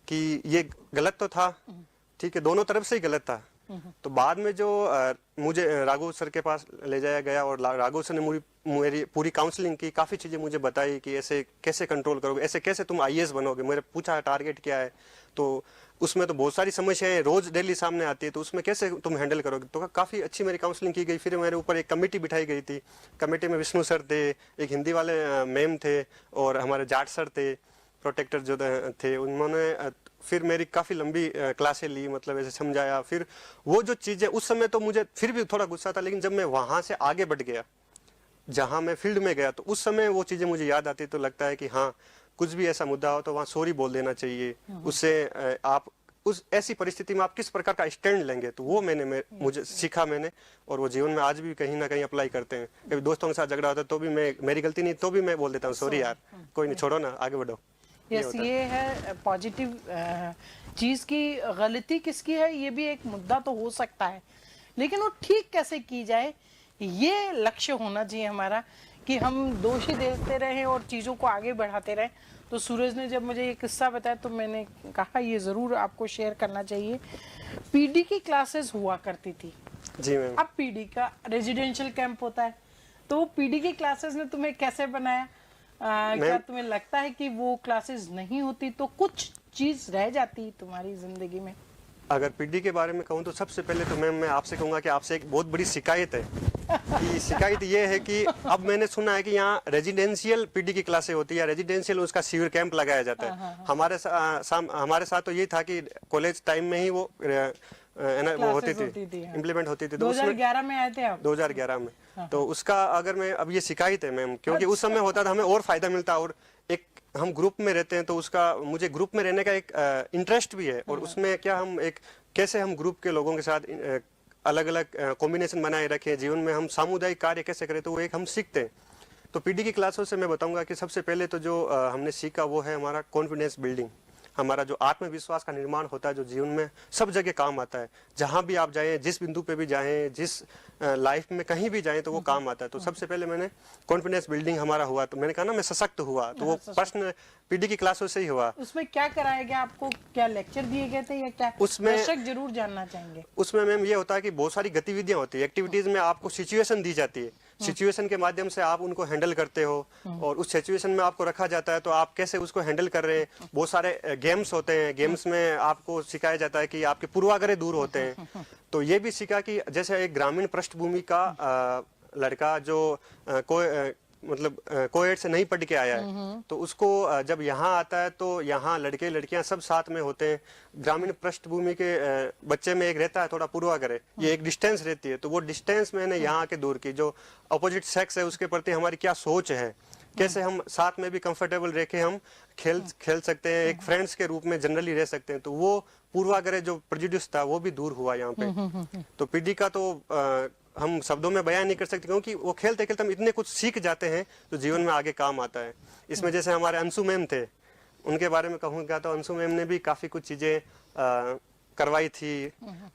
कि ये गलत तो था, ठीक है, दोनों तरफ से ही गलत था। तो बाद में जो मुझे राघव सर के पास ले जाया गया, और राघव सर ने मेरी पूरी काउंसलिंग की, काफ़ी चीज़ें मुझे बताई कि ऐसे कैसे कंट्रोल करोगे, ऐसे कैसे तुम आईएएस बनोगे। मेरे पूछा टारगेट क्या है, तो उसमें तो बहुत सारी समस्याएं रोज डेली सामने आती है, तो उसमें कैसे तुम हैंडल करोगे। तो काफ़ी अच्छी मेरी काउंसलिंग की गई। फिर मेरे ऊपर एक कमेटी बिठाई गई थी, कमेटी में विष्णु सर थे, एक हिंदी वाले मैम थे, और हमारे जाट सर थे, प्रोटेक्टर जो थे, उन्होंने फिर मेरी काफ़ी लंबी क्लासें ली, मतलब ऐसे समझाया। फिर वो जो चीज़ें उस समय तो मुझे फिर भी थोड़ा गुस्सा था, लेकिन जब मैं वहाँ से आगे बढ़ गया, जहाँ मैं फील्ड में गया, तो उस समय वो चीज़ें मुझे याद आती, तो लगता है कि हाँ, कुछ भी ऐसा मुद्दा हो तो वहाँ सॉरी बोल देना चाहिए। उससे आप उस ऐसी परिस्थिति में आप किस प्रकार का स्टैंड लेंगे, तो वो मुझे सीखा मैंने, और वो जीवन में आज भी कहीं ना कहीं अप्लाई करते हैं। कभी दोस्तों के साथ झगड़ा होता है तो भी मेरी गलती नहीं, तो भी मैं बोल देता हूँ सॉरी यार, कोई नहीं, छोड़ो ना, आगे बढ़ो। यस, ये है पॉजिटिव चीज की। गलती किसकी है ये भी एक मुद्दा तो हो सकता है, लेकिन वो ठीक कैसे की जाए, ये लक्ष्य होना चाहिए हमारा, कि हम दोष ही देते रहें और चीज़ों को आगे बढ़ाते रहें। तो सूरज ने जब मुझे ये किस्सा बताया तो मैंने कहा ये ज़रूर आपको शेयर करना चाहिए। पीडी की क्लासेस हुआ करती थी जी मैम। अब पीडी का रेजिडेंशियल कैंप होता है, तो पीडी की क्लासेस ने तुम्हें कैसे बनाया? क्या तुम्हें लगता है कि वो क्लासेस नहीं होती तो कुछ चीज रह जाती तुम्हारी जिंदगी में? अगर पीडी के बारे में कहूँ तो सबसे पहले तो मैं आपसे कहूँगा कि आपसे एक बहुत बड़ी शिकायत है कि शिकायत ये है कि अब मैंने सुना है कि यहाँ रेजिडेंशियल पीडी की क्लासें होती है, रेजिडेंशियल उसका शिविर कैंप लगाया जाता है। हमारे साथ तो ये था कि कॉलेज टाइम में ही वो वो होती थी, इम्प्लीमेंट होती थी। तो 2011 में आए थे आप? 2011 में। तो उसका अगर मैं अब ये शिकायत है मैम, क्योंकि उस समय होता था हमें और फायदा मिलता, और एक हम ग्रुप में रहते हैं तो उसका मुझे ग्रुप में रहने का एक इंटरेस्ट भी है, और उसमें क्या हम एक कैसे हम ग्रुप के लोगों के साथ अलग अलग कॉम्बिनेशन बनाए रखें, जीवन में हम सामुदायिक कार्य कैसे करें, तो वो एक हम सीखते हैं। तो पीडी की क्लासों से मैं बताऊंगा कि सबसे पहले तो जो हमने सीखा वो है हमारा कॉन्फिडेंस बिल्डिंग, हमारा जो आत्मविश्वास का निर्माण होता है, जो जीवन में सब जगह काम आता है। जहां भी आप जाएं, जिस बिंदु पे भी जाएं, जिस लाइफ में कहीं भी जाएं, तो वो काम आता है। तो सबसे पहले मैंने कॉन्फिडेंस बिल्डिंग हमारा हुआ, तो मैंने कहा ना मैं सशक्त हुआ, तो वो प्रश्न पीडी की क्लासों से ही हुआ। उसमें क्या कराया गया आपको? क्या लेक्चर दिए गए थे या क्या? उसमें दर्शक जरूर जानना चाहेंगे। उसमें मैम ये होता है कि बहुत सारी गतिविधियां होती है, एक्टिविटीज में आपको सिचुएशन दी जाती है, सिचुएशन के माध्यम से आप उनको हैंडल करते हो, और उस सिचुएशन में आपको रखा जाता है तो आप कैसे उसको हैंडल कर रहे हैं। बहुत सारे गेम्स होते हैं, गेम्स में आपको सिखाया जाता है कि आपके पूर्वाग्रह दूर होते हैं। तो ये भी सीखा कि जैसे एक ग्रामीण पृष्ठभूमि का लड़का जो मतलब कोएड से नहीं पढ़ के आया है, तो उसको जब यहाँ आता है तो यहाँ लड़के लड़कियां सब साथ में होते हैं। ग्रामीण पृष्ठभूमि के बच्चे में एक रहता है थोड़ा पूर्वाग्रह, ये एक डिस्टेंस रहती है, तो वो डिस्टेंस मैंने यहाँ आके दूर की। जो अपोजिट सेक्स है उसके प्रति हमारी क्या सोच है, कैसे हम साथ में भी कंफर्टेबल रह के हम खेल सकते हैं, एक फ्रेंड्स के रूप में जनरली रह सकते हैं। तो वो पूर्वाग्रह जो प्रेजुडिस था वो भी दूर हुआ यहाँ पे। तो पीडी का तो हम शब्दों में बयान नहीं कर सकते, क्योंकि वो खेलते खेलते हम इतने कुछ सीख जाते हैं जो जीवन में आगे काम आता है। इसमें जैसे हमारे अंशु मैम थे, उनके बारे में कहूँगा तो अंशु मैम ने भी काफ़ी कुछ चीज़ें करवाई थी,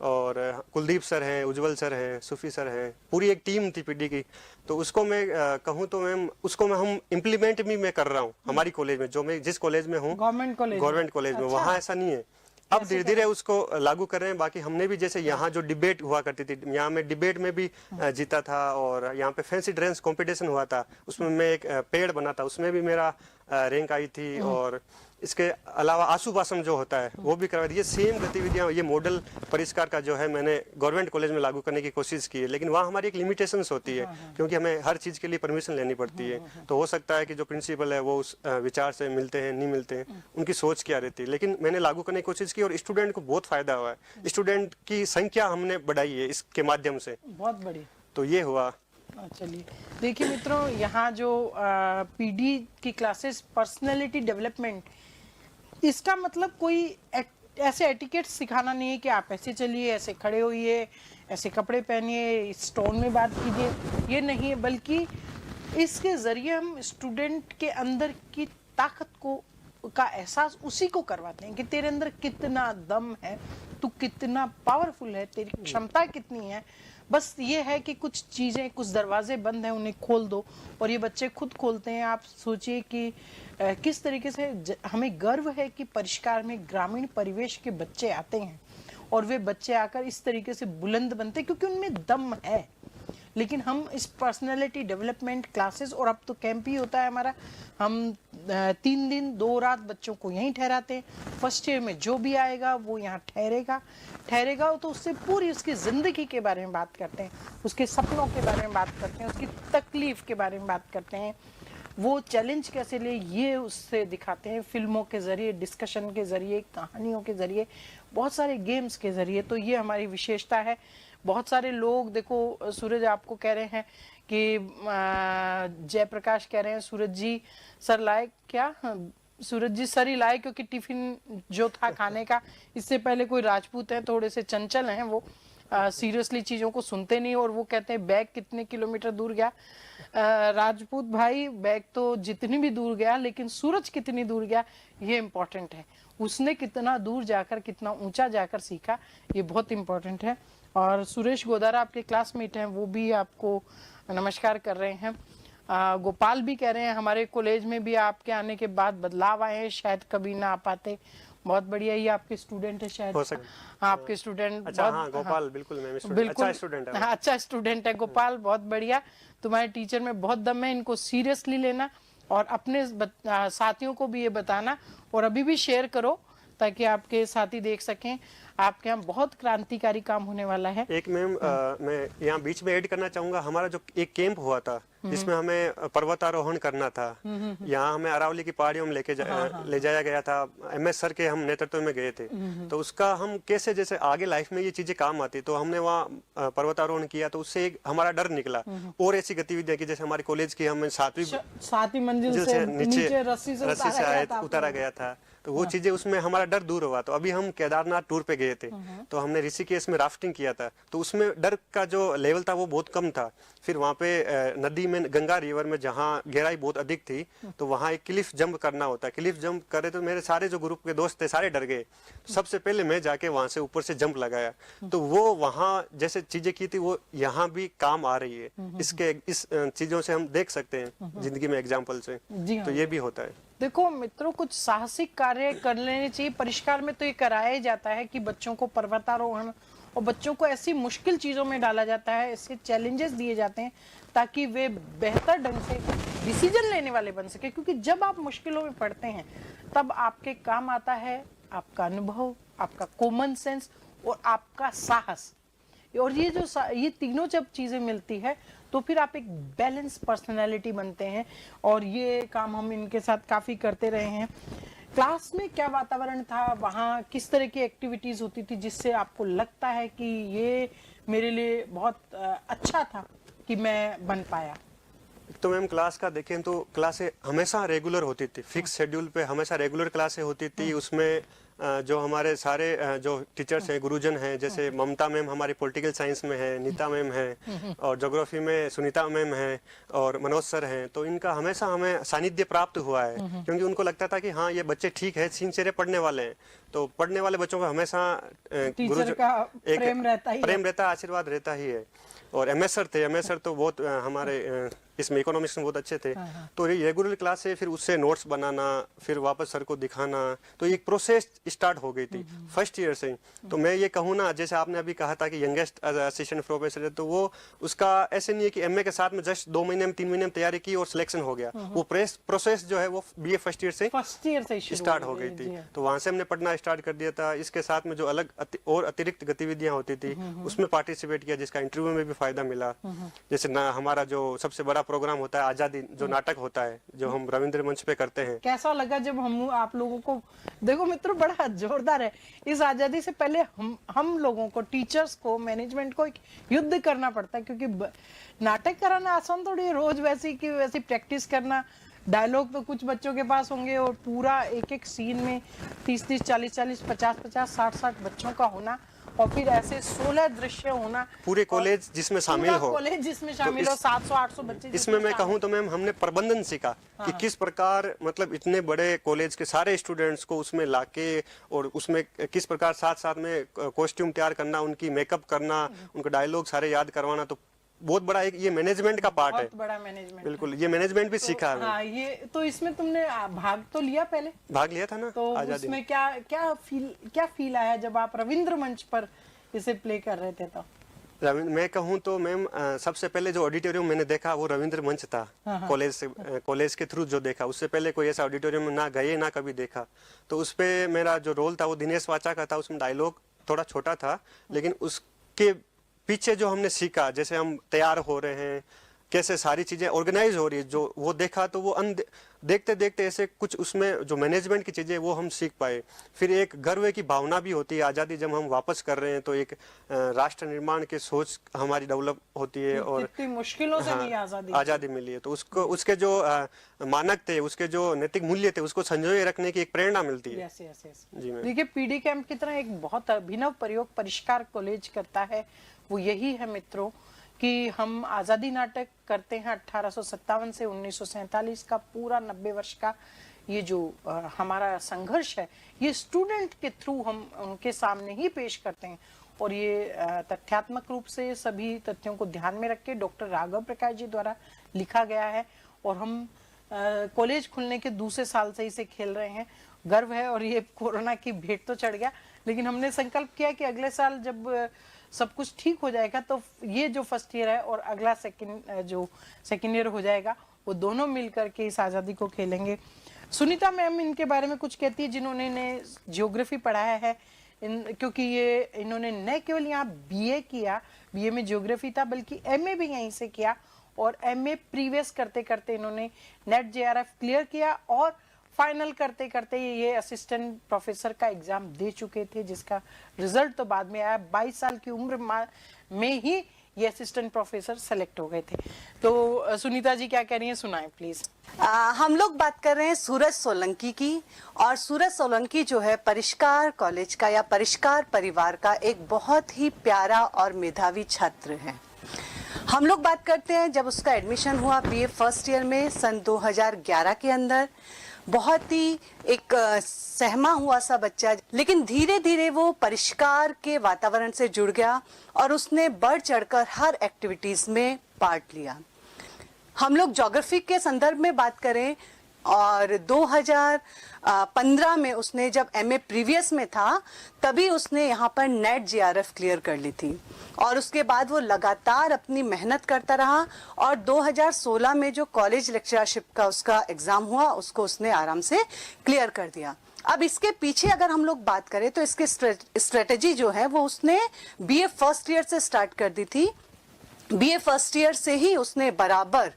और कुलदीप सर हैं, उज्जवल सर हैं, सूफी सर हैं, पूरी एक टीम थी पीडी की। तो उसको मैं कहूँ तो मैम उसको हम इम्प्लीमेंट भी मैं कर रहा हूँ हमारी कॉलेज में, जो मैं जिस कॉलेज में हूँ, गवर्नमेंट कॉलेज में। वहाँ ऐसा नहीं है, अब धीरे धीरे उसको लागू कर रहे हैं। बाकी हमने भी जैसे यहाँ जो डिबेट हुआ करती थी, यहाँ मैं डिबेट में भी जीता था, और यहाँ पे फैंसी ड्रेस कंपटीशन हुआ था, उसमें मैं एक पेड़ बना था, उसमें भी मेरा रैंक आई थी। और इसके अलावा आशुभाषण जो होता है वो भी करवा दी। ये सेम गतिविधियां, ये मॉडल परिष्कार का जो है मैंने गवर्नमेंट कॉलेज में लागू करने की कोशिश की है, लेकिन वहाँ हमारी एक लिमिटेशंस होती है, क्योंकि हमें हर चीज़ के लिए परमिशन लेनी पड़ती है। तो हो सकता है कि जो प्रिंसिपल है वो उस विचार से मिलते हैं, नहीं मिलते हैं, उनकी सोच क्या रहती है, लेकिन मैंने लागू करने की कोशिश की और स्टूडेंट को बहुत फायदा हुआ है। स्टूडेंट की संख्या हमने बढ़ाई है इसके माध्यम से, बहुत बढ़िया। तो ये हुआ। चलिए देखिए मित्रों, यहाँ जो पीडी की क्लासेस पर्सनैलिटी डेवलपमेंट, इसका मतलब कोई ऐसे एटिकेट सिखाना नहीं है कि आप ऐसे चलिए, ऐसे खड़े होइए, ऐसे कपड़े पहनिए, इस टोन में बात कीजिए, ये नहीं है, बल्कि इसके ज़रिए हम स्टूडेंट के अंदर की ताकत को का एहसास उसी को करवाते हैं कि तेरे अंदर कितना दम है, तू कितना पावरफुल है, तेरी क्षमता कितनी है। बस ये है कि कुछ चीज़ें, कुछ दरवाजे बंद हैं, उन्हें खोल दो, और ये बच्चे खुद खोलते हैं। आप सोचिए कि किस तरीके से हमें गर्व है कि परिष्कार में ग्रामीण परिवेश के बच्चे आते हैं, और वे बच्चे आकर इस तरीके से बुलंद बनते हैं क्योंकि उनमें दम है। लेकिन हम इस पर्सनैलिटी डेवलपमेंट क्लासेस, और अब तो कैंप ही होता है हमारा, हम 3 दिन 2 रात बच्चों को यहीं ठहराते हैं। फर्स्ट ईयर में जो भी आएगा वो यहाँ ठहरेगा, तो उससे पूरी उसकी ज़िंदगी के बारे में बात करते हैं, उसके सपनों के बारे में बात करते हैं, उसकी तकलीफ़ के बारे में बात करते हैं, वो चैलेंज कैसे ले ये उससे दिखाते हैं, फिल्मों के ज़रिए, डिस्कशन के ज़रिए, कहानियों के ज़रिए, बहुत सारे गेम्स के ज़रिए। तो ये हमारी विशेषता है। बहुत सारे लोग, देखो सूरज आपको कह रहे हैं कि जयप्रकाश कह रहे हैं सूरज जी सर लाए क्या? सूरज जी सर ही लाए, क्योंकि टिफिन जो था खाने का, इससे पहले कोई राजपूत हैं, थोड़े से चंचल हैं, वो सीरियसली चीज़ों को सुनते नहीं, और वो कहते हैं बैग कितने किलोमीटर दूर गया। राजपूत भाई, बैग तो जितनी भी दूर गया, लेकिन सूरज कितनी दूर गया ये इम्पोर्टेंट है। उसने कितना दूर जाकर, कितना ऊंचा जाकर सीखा, ये बहुत इम्पोर्टेंट है। और सुरेश गोदारा आपके क्लासमेट हैं, वो भी आपको नमस्कार कर रहे हैं। गोपाल भी कह रहे हैं हमारे कॉलेज में भी आपके आने के बाद बदलाव आए हैं, शायद कभी ना आ पाते। बहुत बढ़िया, ये आपके स्टूडेंट है शायद? हाँ, आपके स्टूडेंट। अच्छा, हाँ, गोपाल बिल्कुल अच्छा स्टूडेंट है। हाँ, अच्छा स्टूडेंट है गोपाल, बहुत बढ़िया। तुम्हारे टीचर में बहुत दम है, इनको सीरियसली लेना, और अपने साथियों को भी ये बताना, और अभी भी शेयर करो ताकि आपके साथी देख सकें। आपके यहाँ बहुत क्रांतिकारी काम होने वाला है। एक मैम मैं यहाँ बीच में ऐड करना चाहूंगा, हमारा जो एक कैंप हुआ था जिसमें हमें पर्वतारोहण करना था, यहाँ हमें अरावली की पहाड़ियों में ले जाया गया था। MS सर के हम नेतृत्व में गए थे, तो उसका हम कैसे जैसे आगे लाइफ में ये चीजें काम आती, तो हमने वहाँ पर्वतारोहण किया, तो उससे एक हमारा डर निकला। और ऐसी गतिविधियां की जैसे हमारे कॉलेज की हमें सातवीं मंजिल से नीचे रस्सी से उतारा गया था, तो वो चीजें उसमें हमारा डर दूर हुआ। तो अभी हम केदारनाथ टूर पे गए थे, तो हमने ऋषिकेश में राफ्टिंग किया था, तो उसमें डर का जो लेवल था वो बहुत कम था। फिर वहाँ पे नदी में गंगा रिवर में जहाँ गहराई बहुत अधिक थी, तो वहाँ एक क्लिफ जंप करना होता है। क्लिफ जंप करे तो मेरे सारे जो ग्रुप के दोस्त थे सारे डर गए। तो सबसे पहले मैं जाके वहाँ से ऊपर से जंप लगाया, तो वो वहाँ जैसे चीजें की थी वो यहाँ भी काम आ रही है। इस चीजों से हम देख सकते हैं जिंदगी में एग्जाम्पल से, तो ये भी होता है। देखो मित्रों, कुछ साहसिक कार्य कर लेने चाहिए। परिष्कार में तो ये कराया ही जाता है कि बच्चों को पर्वतारोहण, और बच्चों को ऐसी मुश्किल चीजों में डाला जाता है, ऐसे चैलेंजेस दिए जाते हैं ताकि वे बेहतर ढंग से डिसीजन लेने वाले बन सके। क्योंकि जब आप मुश्किलों में पड़ते हैं तब आपके काम आता है आपका अनुभव, आपका कॉमन सेंस और आपका साहस। और ये तीनों जब चीजें मिलती है तो फिर आप एक बैलेंस पर्सनालिटी बनते हैं। और ये काम हम इनके साथ काफी करते रहे हैं। क्लास में क्या वातावरण था, वहाँ किस तरह की एक्टिविटीज होती थी जिससे आपको लगता है कि ये मेरे लिए बहुत अच्छा था कि मैं बन पाया? तो मैम क्लास का देखें तो क्लासें हमेशा रेगुलर होती थी, फिक्स शेड्यूल पे हमेशा रेगुलर क्लासें होती थी। उसमें जो हमारे सारे जो टीचर्स हैं, गुरुजन हैं, जैसे ममता मैम हमारी पॉलिटिकल साइंस में है, नीता मैम है, और ज्योग्राफी में सुनीता मैम है, और मनोज सर हैं, तो इनका हमेशा हमें सानिध्य प्राप्त हुआ है। क्योंकि उनको लगता था कि हाँ ये बच्चे ठीक है, सिंसियर पढ़ने वाले हैं, तो पढ़ने वाले बच्चों को हमेशा टीचर का प्रेम रहता है, आशीर्वाद रहता ही है। और MS सर थे, MS सर तो बहुत हमारे इसमें इकोनॉमिक्स में बहुत अच्छे थे। तो ये रेगुलर क्लास से फिर उससे नोट्स बनाना, फिर वापस सर को दिखाना, तो एक प्रोसेस स्टार्ट हो गई थी फर्स्ट ईयर से। तो मैं ये कहूँ ना, जैसे आपने अभी कहा था कि यंगेस्ट असिस्टेंट प्रोफेसर है, तो वो उसका ऐसे नहीं है कि MA के साथ में जस्ट 2 महीने में 3 महीने में तैयारी की और सिलेक्शन हो गया। वो प्रोसेस जो है वो BA फर्स्ट ईयर से स्टार्ट हो गई थी। तो वहां से हमने पढ़ना स्टार्ट कर दिया था। इसके साथ में जो अलग और अतिरिक्त गतिविधियां होती थी उसमें पार्टिसिपेट किया, जिसका इंटरव्यू में भी फायदा मिला। जैसे ना हमारा जो सबसे बड़ा प्रोग्राम होता है आजादी, जो नाटक होता है, जो हम रविंद्र मंच पे करते हैं। कैसा लगा जब हम आप लोगों को, देखो मित्रों बड़ा जोरदार है। इस आजादी से पहले हम लोगों को, टीचर्स को, मैनेजमेंट को एक युद्ध करना पड़ता है, क्योंकि नाटक कराना आसान थोड़ी है। रोज वैसी प्रैक्टिस करना, डायलॉग तो कुछ बच्चों के पास होंगे और पूरा एक एक सीन में 30-30, 40-40, 50-50, 60-60 बच्चों का होना, और फिर ऐसे 16 दृश्य होना, पूरे कॉलेज जिसमें शामिल हो, 700-800 बच्चे। इसमें मैं कहूँ तो मैम हमने प्रबंधन सीखा कि किस प्रकार मतलब इतने बड़े कॉलेज के सारे स्टूडेंट्स को उसमें लाके, और उसमें किस प्रकार साथ साथ में कॉस्ट्यूम तैयार करना, उनकी मेकअप करना, उनका डायलॉग सारे याद करवाना, तो बहुत बड़ा एक ये मैनेजमेंट का पार्ट है। बहुत बड़ा मैनेजमेंट, बिल्कुल, ये मैनेजमेंट भी सीखा है। हाँ, ये तो इसमें तुमने भाग तो लिया, पहले भाग लिया था ना। तो उसमें क्या फील आया जब आप रविंद्र मंच पर इसे प्ले कर रहे थे? तो मैं कहूँ तो मैम सबसे पहले जो ऑडिटोरियम मैंने देखा वो रविंद्र मंच था। कॉलेज के थ्रू जो देखा, उससे पहले कोई ऐसा ऑडिटोरियम में ना गए ना कभी देखा। तो उस पे मेरा जो रोल था वो दिनेश वाचा का था। उसमें डायलॉग थोड़ा छोटा था, लेकिन उसके पीछे जो हमने सीखा, जैसे हम तैयार हो रहे हैं, कैसे सारी चीजें ऑर्गेनाइज हो रही है, जो वो देखा, तो वो देखते देखते ऐसे कुछ उसमें जो मैनेजमेंट की चीजें वो हम सीख पाए। फिर एक गर्व की भावना भी होती है, आजादी जब हम वापस कर रहे हैं तो एक राष्ट्र निर्माण की सोच हमारी डेवलप होती है, और इतनी मुश्किलों से नहीं आजादी मिली है, तो उसके जो मानक थे, उसके जो नैतिक मूल्य थे, उसको संजोए रखने की एक प्रेरणा मिलती है। जी मैम। देखिए, PD कैंप की तरह एक बहुत अभिनव प्रयोग परिष्कार कॉलेज करता है, वो यही है मित्रों कि हम आजादी नाटक करते हैं 1857 से 1947 का पूरा 90 वर्ष का ये जो हमारा संघर्ष है, ये स्टूडेंट के थ्रू हम उनके सामने ही पेश करते हैं। और ये तथ्यात्मक रूप से सभी तथ्यों को ध्यान में रख के डॉक्टर राघव प्रकाश जी द्वारा लिखा गया है। और हम कॉलेज खुलने के दूसरे साल से इसे खेल रहे हैं। गर्व है, और ये कोरोना की भेंट तो चढ़ गया, लेकिन हमने संकल्प किया कि अगले साल जब सब कुछ ठीक हो जाएगा तो ये जो फर्स्ट ईयर है और अगला सेकंड ईयर हो जाएगा, वो दोनों मिलकर के इस आज़ादी को खेलेंगे। सुनीता मैम इनके बारे में कुछ कहती है, जिन्होंने ज्योग्राफी पढ़ाया है, क्योंकि ये इन्होंने न केवल यहाँ बीए किया, बीए में ज्योग्राफी था, बल्कि एमए भी यहीं से किया, और एमए प्रीवियस करते करते इन्होंने नेट जेआरएफ क्लियर किया, और फाइनल करते करते ये असिस्टेंट प्रोफेसर का एग्जाम दे चुके थे, जिसका रिजल्ट तो बाद में आया। 22 साल की उम्र में ही ये असिस्टेंट प्रोफेसर सेलेक्ट हो गए थे। तो सुनीता जी क्या कह रही हैं, सुनाएं प्लीज। हम लोग बात कर रहे हैं सूरज सोलंकी की, और सूरज सोलंकी जो है परिष्कार कॉलेज का या परिष्कार परिवार का एक बहुत ही प्यारा और मेधावी छात्र है। हम लोग बात करते हैं जब उसका एडमिशन हुआ बीए फर्स्ट ईयर में सन 2011 के अंदर, बहुत ही एक सहमा हुआ सा बच्चा, लेकिन धीरे धीरे वो परिष्कार के वातावरण से जुड़ गया और उसने बढ़ चढ़कर हर एक्टिविटीज में पार्ट लिया। हम लोग ज्योग्राफी के संदर्भ में बात करें, और 2015 में उसने जब एमए प्रीवियस में था तभी उसने यहाँ पर नेट जेआरएफ क्लियर कर ली थी, और उसके बाद वो लगातार अपनी मेहनत करता रहा, और 2016 में जो कॉलेज लेक्चरशिप का उसका एग्जाम हुआ उसको उसने आराम से क्लियर कर दिया। अब इसके पीछे अगर हम लोग बात करें तो इसकी स्ट्रेटेजी जो है वो उसने बीए फर्स्ट ईयर से स्टार्ट कर दी थी। बीए फर्स्ट ईयर से ही उसने बराबर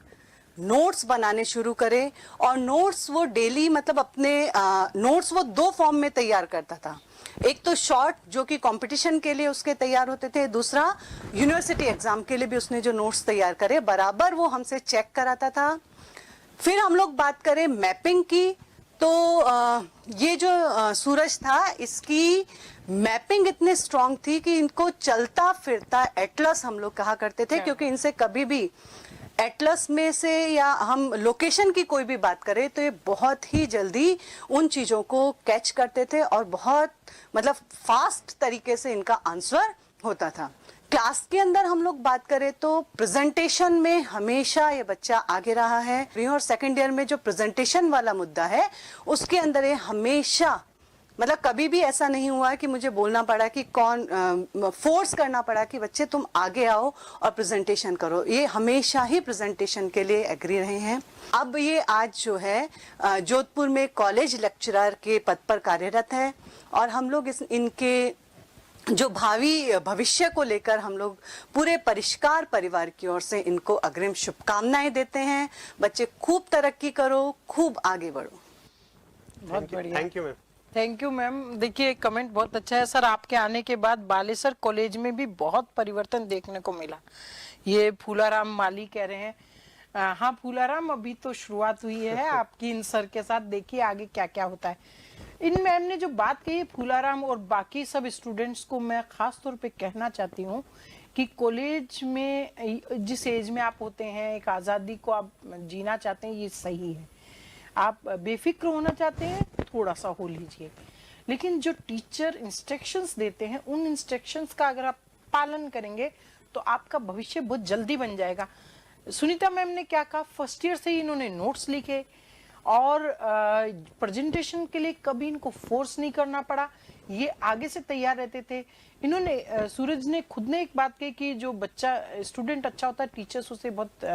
नोट्स बनाने शुरू करे, और नोट्स वो डेली मतलब अपने नोट्स वो 2 फॉर्म में तैयार करता था। एक तो शॉर्ट जो कि कंपटीशन के लिए उसके तैयार होते थे, दूसरा यूनिवर्सिटी एग्जाम के लिए भी उसने जो नोट्स तैयार करे बराबर वो हमसे चेक कराता था। फिर हम लोग बात करें मैपिंग की, तो ये जो सूरज था इसकी मैपिंग इतनी स्ट्रांग थी कि इनको चलता फिरता एटलस हम लोग कहा करते थे, क्योंकि इनसे कभी भी एटलस में से या हम लोकेशन की कोई भी बात करें तो ये बहुत ही जल्दी उन चीजों को कैच करते थे, और बहुत मतलब फास्ट तरीके से इनका आंसर होता था। क्लास के अंदर हम लोग बात करें तो प्रेजेंटेशन में हमेशा ये बच्चा आगे रहा है, और सेकंड ईयर में जो प्रेजेंटेशन वाला मुद्दा है उसके अंदर ये हमेशा मतलब कभी भी ऐसा नहीं हुआ कि मुझे बोलना पड़ा कि फोर्स करना पड़ा कि बच्चे तुम आगे आओ और प्रेजेंटेशन करो। ये हमेशा ही प्रेजेंटेशन के लिए एग्री रहे हैं। अब ये आज जो है जोधपुर में कॉलेज लेक्चरर के पद पर कार्यरत है, और हम लोग इनके जो भावी भविष्य को लेकर हम लोग पूरे परिष्कार परिवार की ओर से इनको अग्रिम शुभकामनाएं देते हैं। बच्चे खूब तरक्की करो, खूब आगे बढ़ो। बहुत बढ़िया, thank you ma'am. Thank you ma'am. देखिए कमेंट बहुत अच्छा है सर। आपके आने के बाद बालेसर कॉलेज में भी बहुत परिवर्तन देखने को मिला, ये फूलाराम माली कह रहे हैं। हाँ फूलाराम, अभी तो शुरुआत हुई है आपकी इन सर के साथ, देखिए आगे क्या क्या होता है। इन मैम ने जो बात कही है फूलाराम और बाकी सब स्टूडेंट्स को मैं खास तौर पे कहना चाहती हूँ कि कॉलेज में जिस एज में आप होते हैं, एक आज़ादी को आप जीना चाहते हैं, ये सही है। आप बेफिक्र होना चाहते हैं, थोड़ा सा हो लीजिए, लेकिन जो टीचर इंस्ट्रक्शंस देते हैं उन इंस्ट्रक्शंस का अगर आप पालन करेंगे तो आपका भविष्य बहुत जल्दी बन जाएगा। सुनीता मैम ने क्या कहा, फर्स्ट ईयर से ही इन्होंने नोट्स लिखे, और प्रेजेंटेशन के लिए कभी इनको फोर्स नहीं करना पड़ा, ये आगे से तैयार रहते थे। इन्होंने सूरज ने खुद ने एक बात कही कि जो बच्चा स्टूडेंट अच्छा होता है, टीचर्स उसे बहुत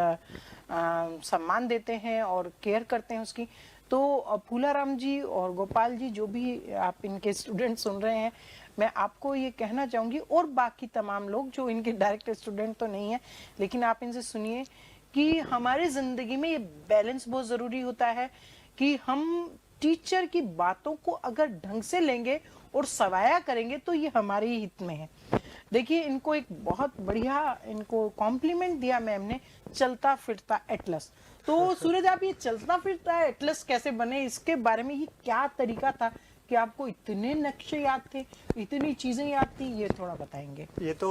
सम्मान देते हैं और केयर करते हैं उसकी। तो फूलाराम जी और गोपाल जी, जो भी आप इनके स्टूडेंट सुन रहे हैं, मैं आपको ये कहना चाहूँगी, और बाकी तमाम लोग जो इनके डायरेक्ट स्टूडेंट तो नहीं है लेकिन आप इनसे सुनिए कि हमारे ज़िंदगी में ये बैलेंस बहुत ज़रूरी होता है कि हम टीचर की बातों को अगर ढंग से लेंगे और सवाया करेंगे तो ये हमारे ही हित में है। देखिए इनको एक बहुत बढ़िया इनको कॉम्प्लीमेंट दिया मैम ने, चलता फिरता एटलस। तो सूरज आप ये चलता फिरता एटलस कैसे बने, इसके बारे में ये क्या तरीका था कि आपको इतने नक्शे याद थे, इतनी चीजें याद थी, ये थोड़ा बताएंगे। ये तो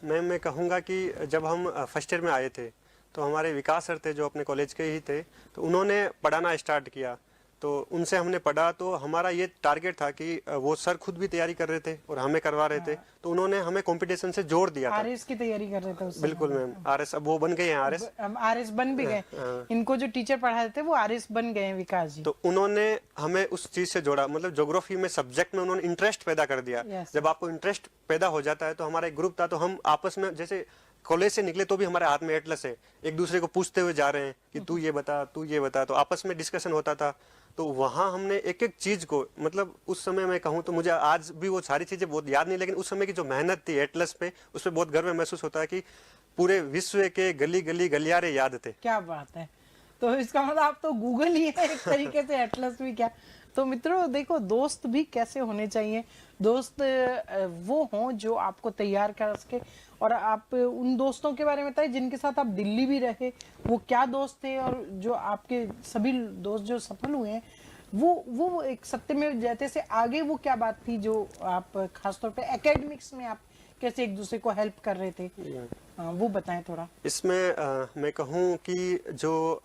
मैम मैं कहूँगा कि जब हम फर्स्ट ईयर में आए थे तो हमारे विकास सर थे जो अपने कॉलेज के ही थे, तो उन्होंने पढ़ाना स्टार्ट किया, तो उनसे हमने पढ़ा। तो हमारा ये टारगेट था कि वो सर खुद भी तैयारी कर रहे थे और हमें करवा रहे थे, तो उन्होंने हमें कंपटीशन से जोड़ दिया था। आरएस की तैयारी कर रहे थे उससे। बिल्कुल मैम, आरएस अब वो बन गए हैं, आरएस बन भी गए। इनको जो टीचर पढ़ाते थे वो आरएस बन गए हैं, विकास जी। तो उन्होंने हमें उस चीज से जोड़ा, मतलब ज्योग्राफी में सब्जेक्ट में उन्होंने इंटरेस्ट पैदा कर दिया। जब आपको इंटरेस्ट पैदा हो जाता है तो हमारा एक ग्रुप था, तो हम आपस में जैसे कॉलेज से निकले तो भी हमारे हाथ में एटलस है, एक दूसरे को पूछते हुए जा रहे हैं कि तू ये बता, तू ये बता, तो आपस में डिस्कशन होता था। तो वहाँ हमने एक एक चीज को, मतलब उस समय मैं कहूँ तो मुझे आज भी वो सारी चीजें बहुत याद नहीं, लेकिन उस समय की जो मेहनत थी एटलस पे, उस पर बहुत गर्व महसूस होता है कि पूरे विश्व के गली गली गलियारे याद थे। क्या बात है। तो इसका मतलब आप तो गूगल ही है एक तरीके से, एटलस भी क्या। तो मित्रों देखो, दोस्त भी कैसे होने चाहिए, दोस्त वो हों जो आपको तैयार कर सके। और आप उन दोस्तों के बारे में बताइए जिनके साथ आप दिल्ली भी रहे, वो क्या दोस्त थे, और जो आपके सभी दोस्त जो सफल हुए हैं वो एक सत्यमेव जयते से आगे वो क्या बात थी जो आप खासतौर पे एकेडमिक्स में आप कैसे एक दूसरे को हेल्प कर रहे थे, वो बताएं थोड़ा। इसमें मैं कहूँ कि जो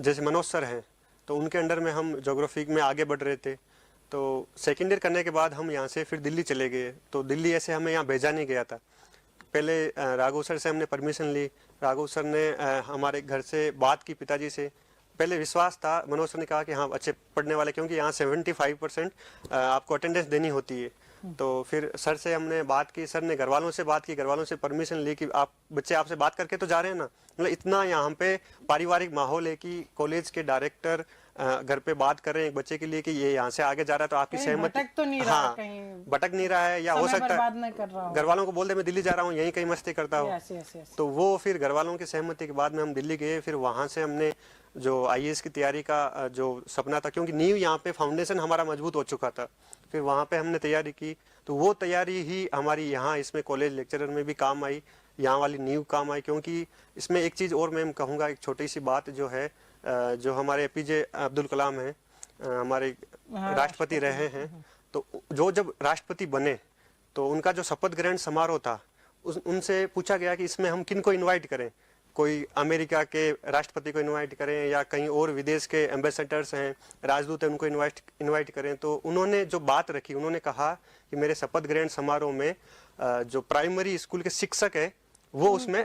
जैसे मनोज सर हैं, तो उनके अंडर में हम ज्योग्राफी में आगे बढ़ रहे थे। तो सेकेंड ईयर करने के बाद हम यहाँ से फिर दिल्ली चले गए। तो दिल्ली ऐसे हमें यहाँ भेजा नहीं गया था, पहले राघव सर से हमने परमिशन ली। राघव सर ने हमारे घर से बात की पिताजी से, पहले विश्वास था, मनोज सर ने कहा कि हाँ अच्छे पढ़ने वाले, क्योंकि यहाँ 75% आपको अटेंडेंस देनी होती है। तो फिर सर से हमने बात की, सर ने घर वालों से बात की, घर वालों से परमिशन ली कि आप बच्चे आपसे बात करके तो जा रहे हैं ना। मतलब इतना यहाँ पे पारिवारिक माहौल है कि कॉलेज के डायरेक्टर घर पे बात कर रहे हैं एक बच्चे के लिए कि ये यहाँ से आगे जा रहा है, तो आपकी सहमति, भटक तो नहीं रहा, हाँ कहीं भटक नहीं रहा है, या हो सकता है घर वालों को बोल दे मैं दिल्ली जा रहा हूँ, यहीं कहीं मस्ती करता हूँ। तो वो फिर घर वालों की सहमति के बाद में हम दिल्ली गए। फिर वहाँ से हमने जो IAS की तैयारी का जो सपना था, क्योंकि नींव यहाँ पे फाउंडेशन हमारा मजबूत हो चुका था, फिर वहाँ पे हमने तैयारी की। तो वो तैयारी ही हमारी यहाँ इसमें कॉलेज लेक्चरर में भी काम आई, यहाँ वाली नींव काम आई। क्योंकि इसमें एक चीज़ और मैं कहूँगा, एक छोटी सी बात जो है, जो हमारे APJ अब्दुल कलाम हैं, हमारे राष्ट्रपति रहे हैं, तो जो जब राष्ट्रपति बने तो उनका जो शपथ ग्रहण समारोह था, उनसे पूछा गया कि इसमें हम किन को इनवाइट करें, कोई अमेरिका के राष्ट्रपति को इनवाइट करें या कहीं और विदेश के एम्बेसडर्स हैं, राजदूत हैं, उनको इनवाइट करें। तो उन्होंने जो बात रखी, उन्होंने कहा कि मेरे शपथ ग्रहण समारोह में जो प्राइमरी स्कूल के शिक्षक है वो उसमें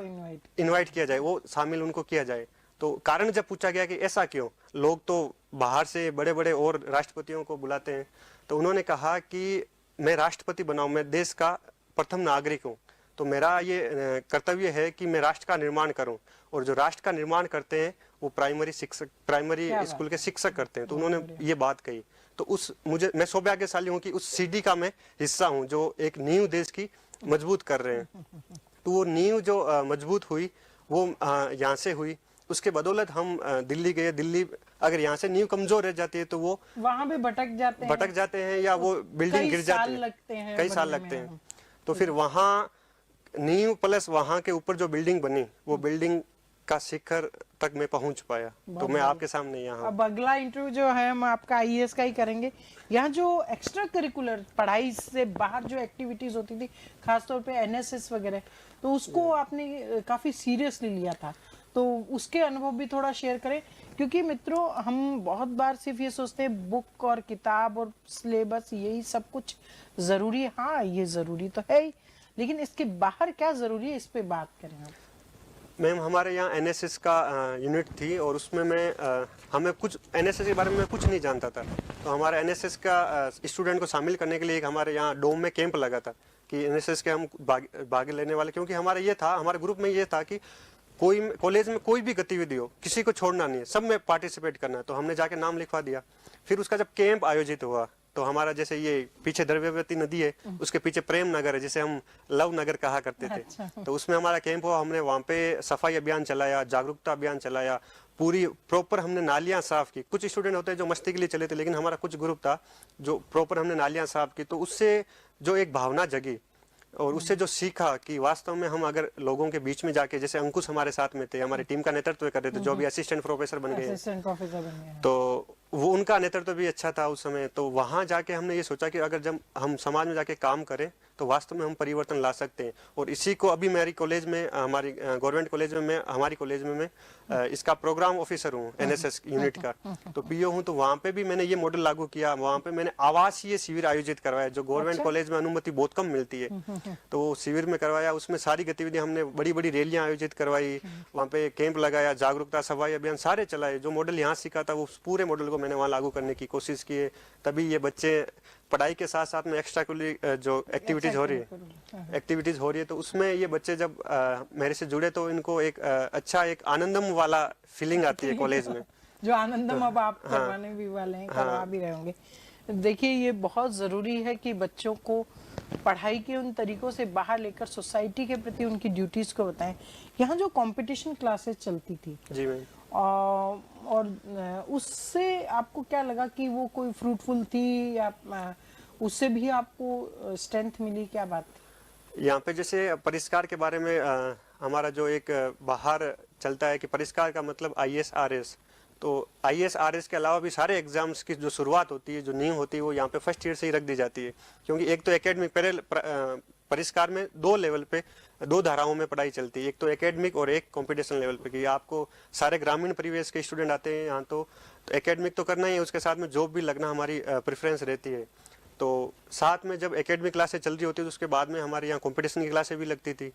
इनवाइट किया जाए, वो शामिल उनको किया जाए। तो कारण जब पूछा गया कि ऐसा क्यों, लोग तो बाहर से बड़े बड़े और राष्ट्रपतियों को बुलाते हैं, तो उन्होंने कहा कि मैं राष्ट्रपति बनाऊं, मैं देश का प्रथम नागरिक हूं, तो मेरा ये कर्तव्य है कि मैं राष्ट्र का निर्माण करूं, और जो राष्ट्र का निर्माण करते हैं वो प्राइमरी स्कूल के शिक्षक करते हैं। तो उन्होंने ये बात कही। तो मैं सौभाग्यशाली हूँ कि उस CD का मैं हिस्सा हूँ जो एक नींव देश की मजबूत कर रहे हैं। तो वो नींव जो मजबूत हुई वो यहाँ से हुई, उसके बदौलत हम दिल्ली गए। दिल्ली अगर यहाँ से नींव कमजोर रह जाती है तो वो वहाँ भी भटक जाते हैं या वो बिल्डिंग गिर जाती है, कई साल लगते हैं। तो फिर वहाँ नींव प्लस वहाँ के ऊपर जो बिल्डिंग बनी, वो बिल्डिंग का शिखर तक मैं पहुंच पाया। तो मैं आपके सामने यहाँ। अब अगला इंटरव्यू जो है हम आपका IAS का ही करेंगे। यहाँ जो एक्स्ट्रा करिकुलर पढ़ाई से बाहर जो एक्टिविटीज होती थी, खासतौर पे NSS वगैरह, तो उसको आपने काफी सीरियसली लिया था, तो उसके अनुभव भी थोड़ा शेयर करें। क्योंकि मित्रों हम बहुत बार सिर्फ ये सोचते हैं बुक और किताब और सिलेबस यही सब कुछ जरूरी है। हाँ ये जरूरी तो है ही, लेकिन इसके बाहर क्या जरूरी है, इस पे बात करें आप। मैम हमारे यहाँ NSS का यूनिट थी, और उसमें हमें कुछ NSS के बारे में कुछ नहीं जानता था। तो हमारा NSS का स्टूडेंट को शामिल करने के लिए एक हमारे यहाँ डोम में कैंप लगा था कि NSS के हम भाग लेने वाले, क्योंकि हमारे ग्रुप में ये था कि कोई कॉलेज में कोई भी गतिविधि हो, किसी को छोड़ना नहीं है, सब में पार्टिसिपेट करना है। तो हमने जाके नाम लिखवा दिया। फिर उसका जब कैंप आयोजित हुआ, तो हमारा जैसे ये पीछे द्रव्यवती नदी है, उसके पीछे प्रेम नगर है, जिसे हम लव नगर कहा करते थे। अच्छा। तो उसमें हमारा कैंप हुआ, हमने वहाँ पे सफाई अभियान चलाया, जागरूकता अभियान चलाया, पूरी प्रॉपर हमने नालियां साफ की। कुछ स्टूडेंट होते हैं जो मस्ती के लिए चले थे, लेकिन हमारा कुछ ग्रुप था जो प्रॉपर हमने नालियां साफ की। तो उससे जो एक भावना जगी, और उससे जो सीखा कि वास्तव में हम अगर लोगों के बीच में जाके, जैसे अंकुश हमारे साथ में थे, हमारी टीम का नेतृत्व कर रहे थे, जो अभी असिस्टेंट प्रोफेसर बन गए, तो वो उनका नेतृत्व भी अच्छा था उस समय। तो वहां जाके हमने ये सोचा कि अगर जब हम समाज में जाके काम करें तो वास्तव में हम परिवर्तन ला सकते हैं। और इसी को अभी मेरी कॉलेज में, हमारी गवर्नमेंट कॉलेज में, हमारी कॉलेज में मैं इसका प्रोग्राम ऑफिसर हूँ NSS यूनिट का, तो PO हूँ। तो वहाँ पे भी मैंने ये मॉडल लागू किया। वहाँ पे मैंने आवासीय शिविर आयोजित करवाया, जो गवर्नमेंट कॉलेज में अनुमति बहुत कम मिलती है, तो वो शिविर में करवाया। उसमें सारी गतिविधियां हमने, बड़ी बड़ी रैलियां आयोजित करवाई, वहाँ पे कैंप लगाया, जागरूकता सफाई अभियान सारे चलाए। जो मॉडल यहाँ सीखा था वो पूरे मॉडल को मैंने वहाँ लागू करने की कोशिश की है। तभी ये बच्चे पढ़ाई के साथ साथ में एक्स्ट्रा जो एक्टिविटीज हो रही है तो उसमें ये बच्चे जब मेरे से जुड़े तो इनको एक अच्छा एक आनंदम वाला फीलिंग आती है कॉलेज में। जो आनंदम अब आप करवाने भी वाले हैं, करवा भी रहे होंगे। देखिए ये बहुत ज़रूरी है कि बच्चों को पढ़ाई के उन तरीकों से बाहर लेकर सोसाइटी के प्रति उनकी ड्यूटीज़ को बताएं। यहाँ जो कंपटीशन क्लासेस चलती थी जी मैम, और उससे आपको क्या लगा कि वो कोई फ्रूटफुल थी या उससे भी आपको स्ट्रेंथ मिली, क्या बात थी? यहाँ पे जैसे परिष्कार के बारे में हमारा जो एक बाहर चलता है कि परिष्कार का मतलब IAS RS, तो IAS RS के अलावा भी सारे एग्जाम्स की जो शुरुआत होती है, जो नींव होती है, वो यहाँ पे फर्स्ट ईयर से ही रख दी जाती है। क्योंकि एक तो एकेडमिक परिष्कार में 2 लेवल पे 2 धाराओं में पढ़ाई चलती है, एक तो एकेडमिक और एक कंपटीशन लेवल पे। कि आपको सारे ग्रामीण परिवेश के स्टूडेंट आते हैं यहाँ, तो एकेडमिक तो करना ही है, उसके साथ में जॉब भी लगना हमारी प्रेफरेंस रहती है। तो साथ में जब एकेडमिक क्लासेस चल रही होती है तो उसके बाद में हमारे यहाँ कंपटीशन की क्लासेस भी लगती थी,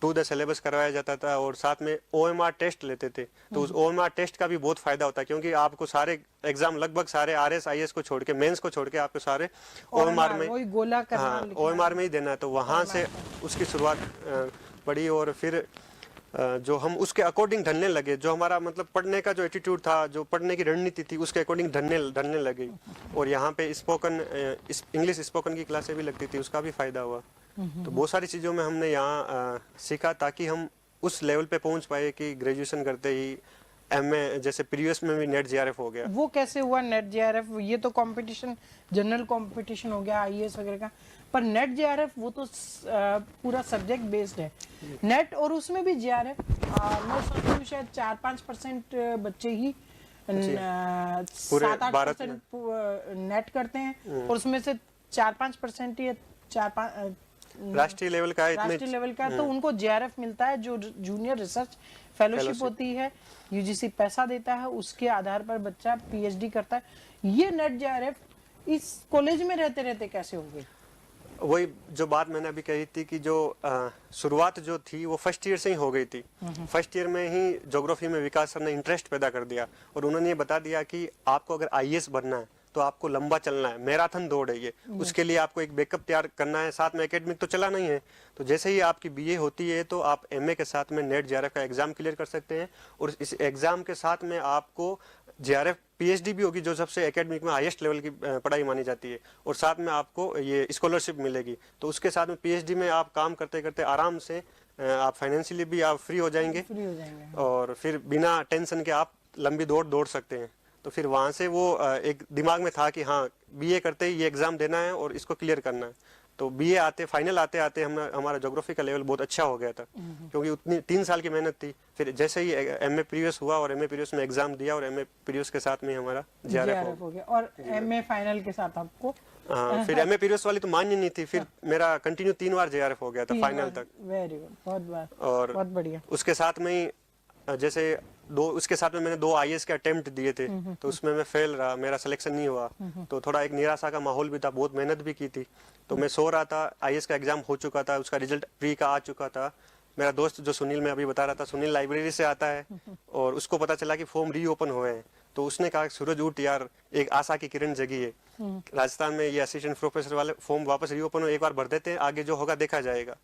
टू द सिलेबस करवाया जाता था और साथ में OMR टेस्ट लेते थे। तो उस OMR टेस्ट का भी बहुत फायदा होता है, क्योंकि आपको सारे एग्जाम लगभग सारे RS IAS को छोड़ के, मेंस को छोड़ के आपको सारे OMR में, OMR में ही देना है। तो वहाँ से उसकी शुरुआत पड़ी और फिर जो हम उसके अकॉर्डिंग ढलने लगे, जो हमारा मतलब पढ़ने का जो एटीट्यूड था, जो पढ़ने की रणनीति थी, उसके अकॉर्डिंग ढलने लगे। और यहाँ पे इंग्लिश स्पोकन की क्लासें भी लगती थी, उसका भी फायदा हुआ। तो बहुत सारी चीज़ों में हमने यहाँ सीखा ताकि हम उस लेवल पे पहुँच पाए कि ग्रेजुएशन करते ही MA, जैसे प्रीवियस में भी नेट JRF हो गया। वो कैसे हुआ नेट JRF? ये तो कंपटीशन, जनरल कंपटीशन हो गया IAS वगैरह का, पर नेट JRF वो तो पूरा सब्जेक्ट बेस्ड है नेट, और उसमें भी JRF मैं सोचती हूँ शायद 4-5% बच्चे ही 7-8% नेट करते हैं, और उसमें से 4-5% ही 4-5 राष्ट्रीय लेवल का है, राष्ट्रीय लेवल का, तो उनको JRF मिलता है जो जूनियर रिसर्च फेलोशिप होती है। UGC पैसा देता है, उसके आधार पर बच्चा PhD करता है। ये नेट JRF इस कॉलेज में रहते रहते कैसे हो गई? वही जो बात मैंने अभी कही थी कि जो शुरुआत जो थी वो फर्स्ट ईयर से ही हो गई थी। फर्स्ट ईयर में ही ज्योग्राफी में विकास सर ने इंटरेस्ट पैदा कर दिया और उन्होंने ये बता दिया कि आपको अगर IAS बनना है तो आपको लंबा चलना है, मैराथन दौड़ है ये, उसके लिए आपको एक बैकअप तैयार करना है, साथ में एकेडमिक तो चला नहीं है। तो जैसे ही आपकी BA होती है तो आप MA के साथ में नेट JRF का एग्जाम क्लियर कर सकते हैं, और इस एग्जाम के साथ में आपको JRF PhD भी होगी, जो सबसे एकेडमिक में हाईएस्ट लेवल की पढ़ाई मानी जाती है, और साथ में आपको ये स्कॉलरशिप मिलेगी। तो उसके साथ में PhD में आप काम करते करते आराम से आप फाइनेंशियली भी आप फ्री हो जाएंगे, और फिर बिना टेंशन के आप लंबी दौड़ सकते हैं। तो फिर वहाँ से वो एक दिमाग में था कि हाँ BA करते ही ये एग्जाम देना है और इसको क्लियर करना है। तो BA आते फाइनल आते आते हमारा ज्योग्राफी का लेवल बहुत अच्छा हो गया था, क्योंकि उतनी 3 साल की मेहनत थी। फिर जैसे ही MA प्रीवियस हुआ और MA प्रीवियस में एग्जाम दिया और MA प्रीवियस के साथ में हमारा JRF हो गया, और MA फाइनल के साथ आपको फिर MA प्रीवियस वाली तो मान्य नहीं थी, फिर मेरा कंटिन्यू 3 बार JRF हो गया था फाइनल तक। वेरी गुड, और बहुत बढ़िया। उसके साथ में ही जैसे उसके साथ में मैंने 2 IAS के अटेम्प्ट दिए थे, तो उसमें मैं फेल रहा, मेरा सिलेक्शन नहीं हुआ। तो थोड़ा एक निराशा का माहौल भी था, बहुत मेहनत भी की थी। तो मैं सो रहा था, IAS का एग्जाम हो चुका था, उसका रिजल्ट प्री का आ चुका था। मेरा दोस्त जो सुनील मैं अभी बता रहा था, सुनील लाइब्रेरी से आता है और उसको पता चला कि फॉर्म रीओपन हुए हैं। तो उसने कहा सूरज उठ यार, एक आशा की किरण जगी है, राजस्थान में ये असिस्टेंट प्रोफेसर वाले फॉर्म वापस रीओपन हो, एक बार भर देते हैं, आगे जो होगा देखा जाएगा।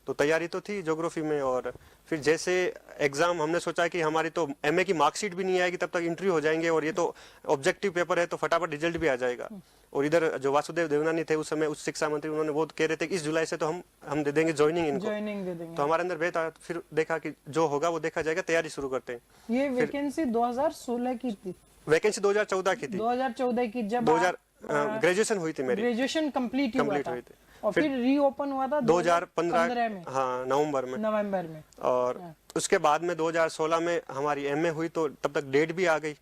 तो तैयारी तो थी ज्योग्राफी में, और फिर जैसे एग्जाम हमने सोचा कि हमारी तो MA की मार्कशीट भी नहीं आएगी तब तक इंटरव्यू हो जाएंगे, और ये तो ऑब्जेक्टिव पेपर है तो फटाफट रिजल्ट भी आ जाएगा। और इधर जो वासुदेव देवनानी थे उस समय उच्च शिक्षा मंत्री, उन्होंने बहुत कह रहे थे कि इस जुलाई से तो हम दे देंगे ज्वाइनिंग इनको, दे देंगे। तो हमारे अंदर भेद आया। फिर देखा कि जो होगा वो देखा जाएगा, तैयारी शुरू करते हैं। ये वैकेंसी 2016 की थी? वैकेंसी 2014 की थी। 2014 की, जब 2000 ग्रेजुएशन हुई थी मेरी, ग्रेजुएशन कंप्लीट हुई थी, और फिर रीओपन हुआ था 2015 में, हाँ नवंबर में। और उसके बाद में 2016 में हमारी MA हुई, तो तब तक डेट भी आ गई।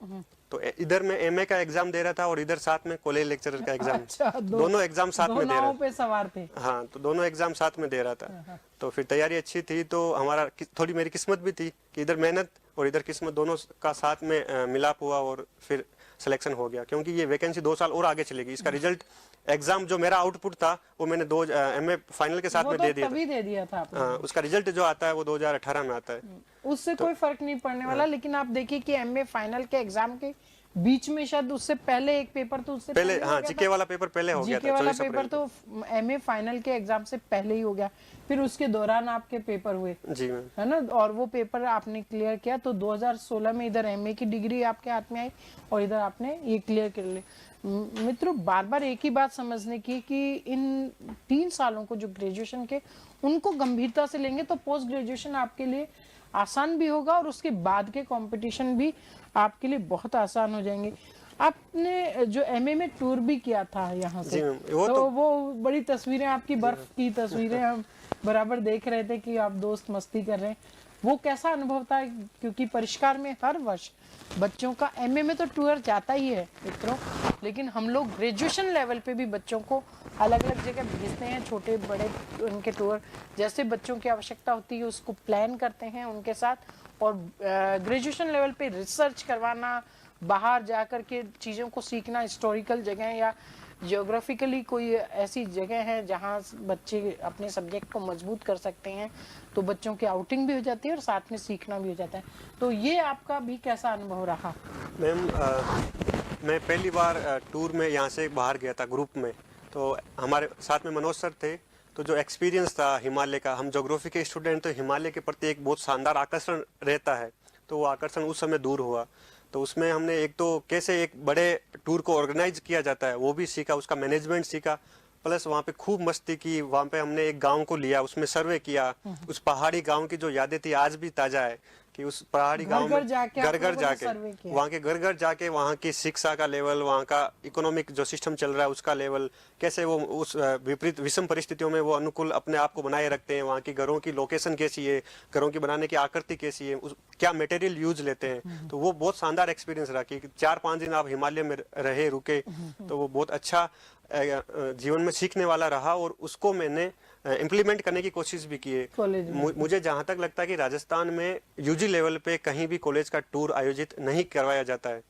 तो इधर मैं MA का एग्जाम दे रहा था और इधर साथ में कॉलेज लेक्चरर का एग्जाम। अच्छा, दोनों एग्जाम साथ में दे रहा पे सवार थे। हाँ, तो दोनों एग्जाम साथ में दे रहा था। तो फिर तैयारी अच्छी थी, तो हमारा थोड़ी मेरी किस्मत भी थी कि इधर मेहनत और इधर किस्मत दोनों का साथ में मिलाप हुआ, और फिर सिलेक्शन हो गया। क्योंकि ये वैकेंसी 2 साल और आगे चलेगी। इसका रिजल्ट एग्जाम जो मेरा आउटपुट था वो मैंने MA फाइनल के साथ में दे दिया था। हाँ, उसका रिजल्ट जो आता है वो 2018 में आता है। उससे कोई फर्क नहीं पड़ने वाला। लेकिन आप देखिए कि MA फाइनल के एग्जाम के बीच में शायद उससे पहले एक पेपर तो उससे पहले, हो हाँ, गया जीके था। वाला पेपर पहले हो गया जीके था, वाला 24 पेपर अप्रैल तो एमए फाइनल के एग्जाम से पहले ही हो गया, फिर उसके दौरान आपके पेपर हुए, जी मैम। है ना, और वो पेपर आपने क्लियर किया, तो 2016 में इधर एमए की डिग्री आपके हाथ में आई और इधर आपने ये क्लियर कर ली। मित्रों, बार बार एक ही बात समझने की कि इन 3 सालों को जो ग्रेजुएशन के, उनको गंभीरता से लेंगे तो पोस्ट ग्रेजुएशन आपके लिए आसान भी होगा और उसके बाद के कंपटीशन भी आपके लिए बहुत आसान हो जाएंगे। आपने जो एमए में टूर भी किया था यहाँ से, जी मैम, वो तो तो वो बड़ी तस्वीरें, आपकी बर्फ की तस्वीरें हम बराबर देख रहे थे कि आप दोस्त मस्ती कर रहे हैं। वो कैसा अनुभव था, क्योंकि परिष्कार में हर वर्ष बच्चों का, एमए में तो टूर जाता ही है मित्रों, लेकिन हम लोग ग्रेजुएशन लेवल पे भी बच्चों को अलग अलग जगह भेजते हैं, छोटे बड़े उनके टूर, जैसे बच्चों की आवश्यकता होती है उसको प्लान करते हैं उनके साथ। और ग्रेजुएशन लेवल पे रिसर्च करवाना, बाहर जाकर के चीज़ों को सीखना, हिस्टोरिकल जगह या जियोग्राफिकली कोई ऐसी जगह है जहाँ बच्चे अपने सब्जेक्ट को मजबूत कर सकते हैं, तो बच्चों की आउटिंग भी हो जाती है और साथ में सीखना भी हो जाता है। तो ये आपका भी कैसा अनुभव रहा? मैम, मैं पहली बार टूर में यहाँ से बाहर गया था ग्रुप में, तो हमारे साथ में मनोज सर थे। तो जो एक्सपीरियंस था हिमालय का, हम ज्योग्राफी के स्टूडेंट, तो हिमालय के प्रति एक बहुत शानदार आकर्षण रहता है, तो वो आकर्षण उस समय दूर हुआ। तो उसमें हमने एक तो कैसे एक बड़े टूर को ऑर्गेनाइज किया जाता है वो भी सीखा, उसका मैनेजमेंट सीखा, प्लस वहाँ पे खूब मस्ती की। वहाँ पे हमने एक गांव को लिया, उसमें सर्वे किया, उस पहाड़ी गांव की जो यादें थी आज भी ताजा है कि उस पहाड़ी गांव में घर घर जाके वहाँ के घर घर जाके वहाँ की शिक्षा का लेवल, वहाँ का इकोनॉमिक जो सिस्टम चल रहा है उसका लेवल, कैसे वो उस विपरीत विषम परिस्थितियों में वो अनुकूल अपने आप को बनाए रखते हैं, वहाँ की घरों की लोकेशन कैसी है, घरों की बनाने की आकृति कैसी है, क्या मटेरियल यूज लेते हैं। तो वो बहुत शानदार एक्सपीरियंस रहा कि 4-5 दिन आप हिमालय में रहे, रुके, तो वो बहुत अच्छा जीवन में सीखने वाला रहा और उसको मैंने इम्प्लीमेंट करने की कोशिश भी की है। मुझे जहाँ तक लगता है कि राजस्थान में यूजी लेवल पे कहीं भी कॉलेज का टूर आयोजित नहीं करवाया जाता है,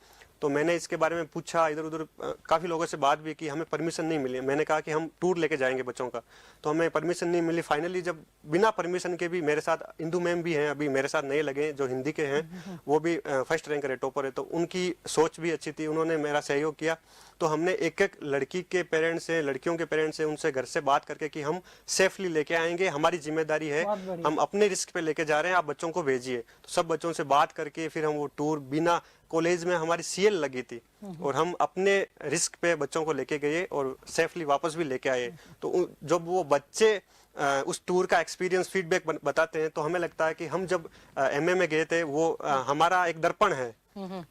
तो मैंने इसके बारे में पूछा, इधर उधर काफ़ी लोगों से बात भी की, हमें परमिशन नहीं मिली। मैंने कहा कि हम टूर लेके जाएंगे बच्चों का, तो हमें परमिशन नहीं मिली। फाइनली जब बिना परमिशन के भी, मेरे साथ इंदू मैम भी हैं, अभी मेरे साथ नए लगे जो हिंदी के हैं, वो भी फर्स्ट रैंकर है, टॉपर है, तो उनकी सोच भी अच्छी थी, उन्होंने मेरा सहयोग किया। तो हमने एक एक लड़की के पेरेंट्स से, लड़कियों के पेरेंट्स से, उनसे घर से बात करके कि हम सेफली लेके आएंगे, हमारी जिम्मेदारी है, हम अपने रिस्क पे लेके जा रहे हैं, आप बच्चों को भेजिए। तो सब बच्चों से बात करके फिर हम वो टूर, बिना कॉलेज में हमारी सीएल लगी थी और हम अपने रिस्क पे बच्चों को लेके गए और सेफली वापस भी लेके आए। तो जब वो बच्चे उस टूर का एक्सपीरियंस फीडबैक बताते हैं, तो हमें लगता है कि हम जब एमए में गए थे वो हमारा एक दर्पण है,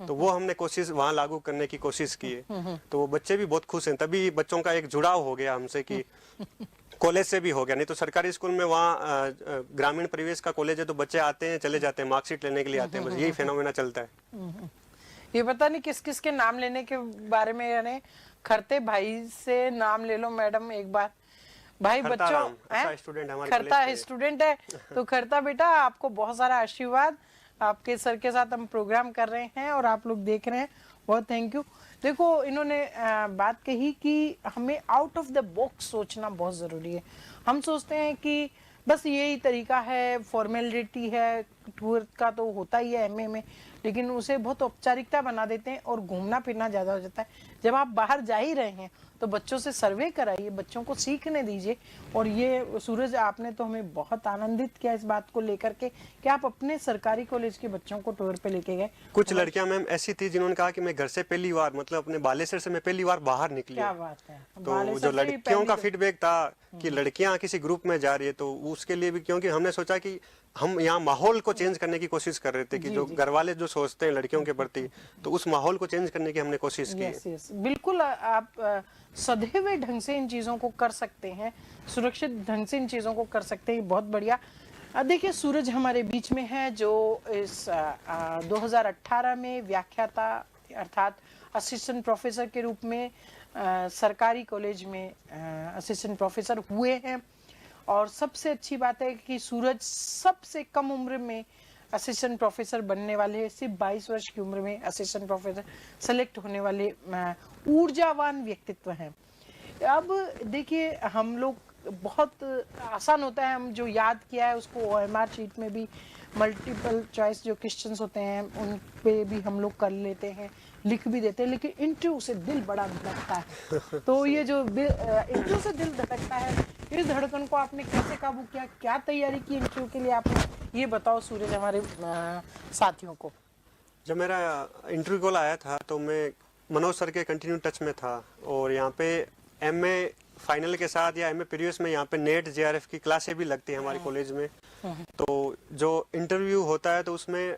तो वो हमने कोशिश वहाँ लागू करने की कोशिश की है। तो वो बच्चे भी बहुत खुश हैं, तभी बच्चों का एक जुड़ाव हो गया हमसे कि कॉलेज से भी हो गया। नहीं तो सरकारी स्कूल में वहाँ ग्रामीण परिवेश का कॉलेज है, तो बच्चे आते हैं चले जाते हैं, मार्कशीट लेने के लिए आते हैं, बस यही फेनोमेना चलता है। ये पता नहीं किस किस के नाम लेने के बारे में, यानी खरते भाई से नाम ले लो मैडम एक बार। भाई बच्चों, खरता स्टूडेंट है, तो खरता बेटा आपको बहुत सारा आशीर्वाद, आपके सर के साथ हम प्रोग्राम कर रहे हैं और आप लोग देख रहे हैं, बहुत थैंक यू। देखो, इन्होंने बात कही कि हमें आउट ऑफ द बॉक्स सोचना बहुत ज़रूरी है। हम सोचते हैं कि बस यही तरीका है, फॉर्मेलिटी है, टूर का तो होता ही है एमए में, लेकिन उसे बहुत औपचारिकता बना देते हैं और घूमना फिरना ज़्यादा हो जाता है। जब आप बाहर जा ही रहे हैं तो बच्चों से सर्वे कराइए, बच्चों को सीखने दीजिए। और ये सूरज, आपने तो हमें बहुत आनंदित किया इस बात को लेकर के कि आप अपने सरकारी कॉलेज के बच्चों को टूर पे लेके गए। कुछ लड़कियां मैम ऐसी थी जिन्होंने कहा कि मैं घर से पहली बार, मतलब अपने बालेसर से मैं पहली बार बाहर निकली। क्या बात है। तो जो लड़कियों का फीडबैक था कि लड़कियां किसी ग्रुप में जा रही है, तो उसके लिए भी, क्योंकि हमने सोचा कि हम यहाँ माहौल को चेंज करने की कोशिश कर रहे थे कि जो घर वाले जो सोचते हैं लड़कियों के प्रति, तो उस माहौल को चेंज करने की हमने कोशिश की। बिल्कुल, आप सदैव ढंग से इन चीजों को कर सकते हैं, सुरक्षित ढंग से इन चीजों को कर सकते हैं, बहुत बढ़िया। देखिए, सूरज हमारे बीच में है जो इस 2018 में व्याख्याता अर्थात असिस्टेंट प्रोफेसर के रूप में सरकारी कॉलेज में असिस्टेंट प्रोफेसर हुए हैं। और सबसे अच्छी बात है कि सूरज सबसे कम उम्र में असिस्टेंट प्रोफेसर बनने वाले, सिर्फ 22 वर्ष की उम्र में असिस्टेंट प्रोफेसर सेलेक्ट होने वाले ऊर्जावान व्यक्तित्व हैं। अब देखिए, हम लोग बहुत आसान होता है, हम जो याद किया है उसको OMR शीट में भी मल्टीपल चॉइस जो क्वेश्चंस होते हैं उन पे भी हम लोग कर लेते हैं, लिख भी देते हैं, लेकिन इंटरव्यू से दिल बड़ा धड़कता है। तो ये जो इंटरव्यू से दिल धड़कता है, इस धड़कन को आपने कैसे काबू किया, क्या तैयारी की इंटरव्यू के लिए आपने, ये बताओ सूरज हमारे साथियों को। जब मेरा इंटरव्यू कॉल आया था तो मैं मनोज सर के कंटिन्यू टच में था, और यहाँ पे MA फाइनल के साथ या MA प्रीवियस में यहाँ पे नेट JRF की क्लासें भी लगती हैं हमारे कॉलेज में। तो जो इंटरव्यू होता है तो उसमें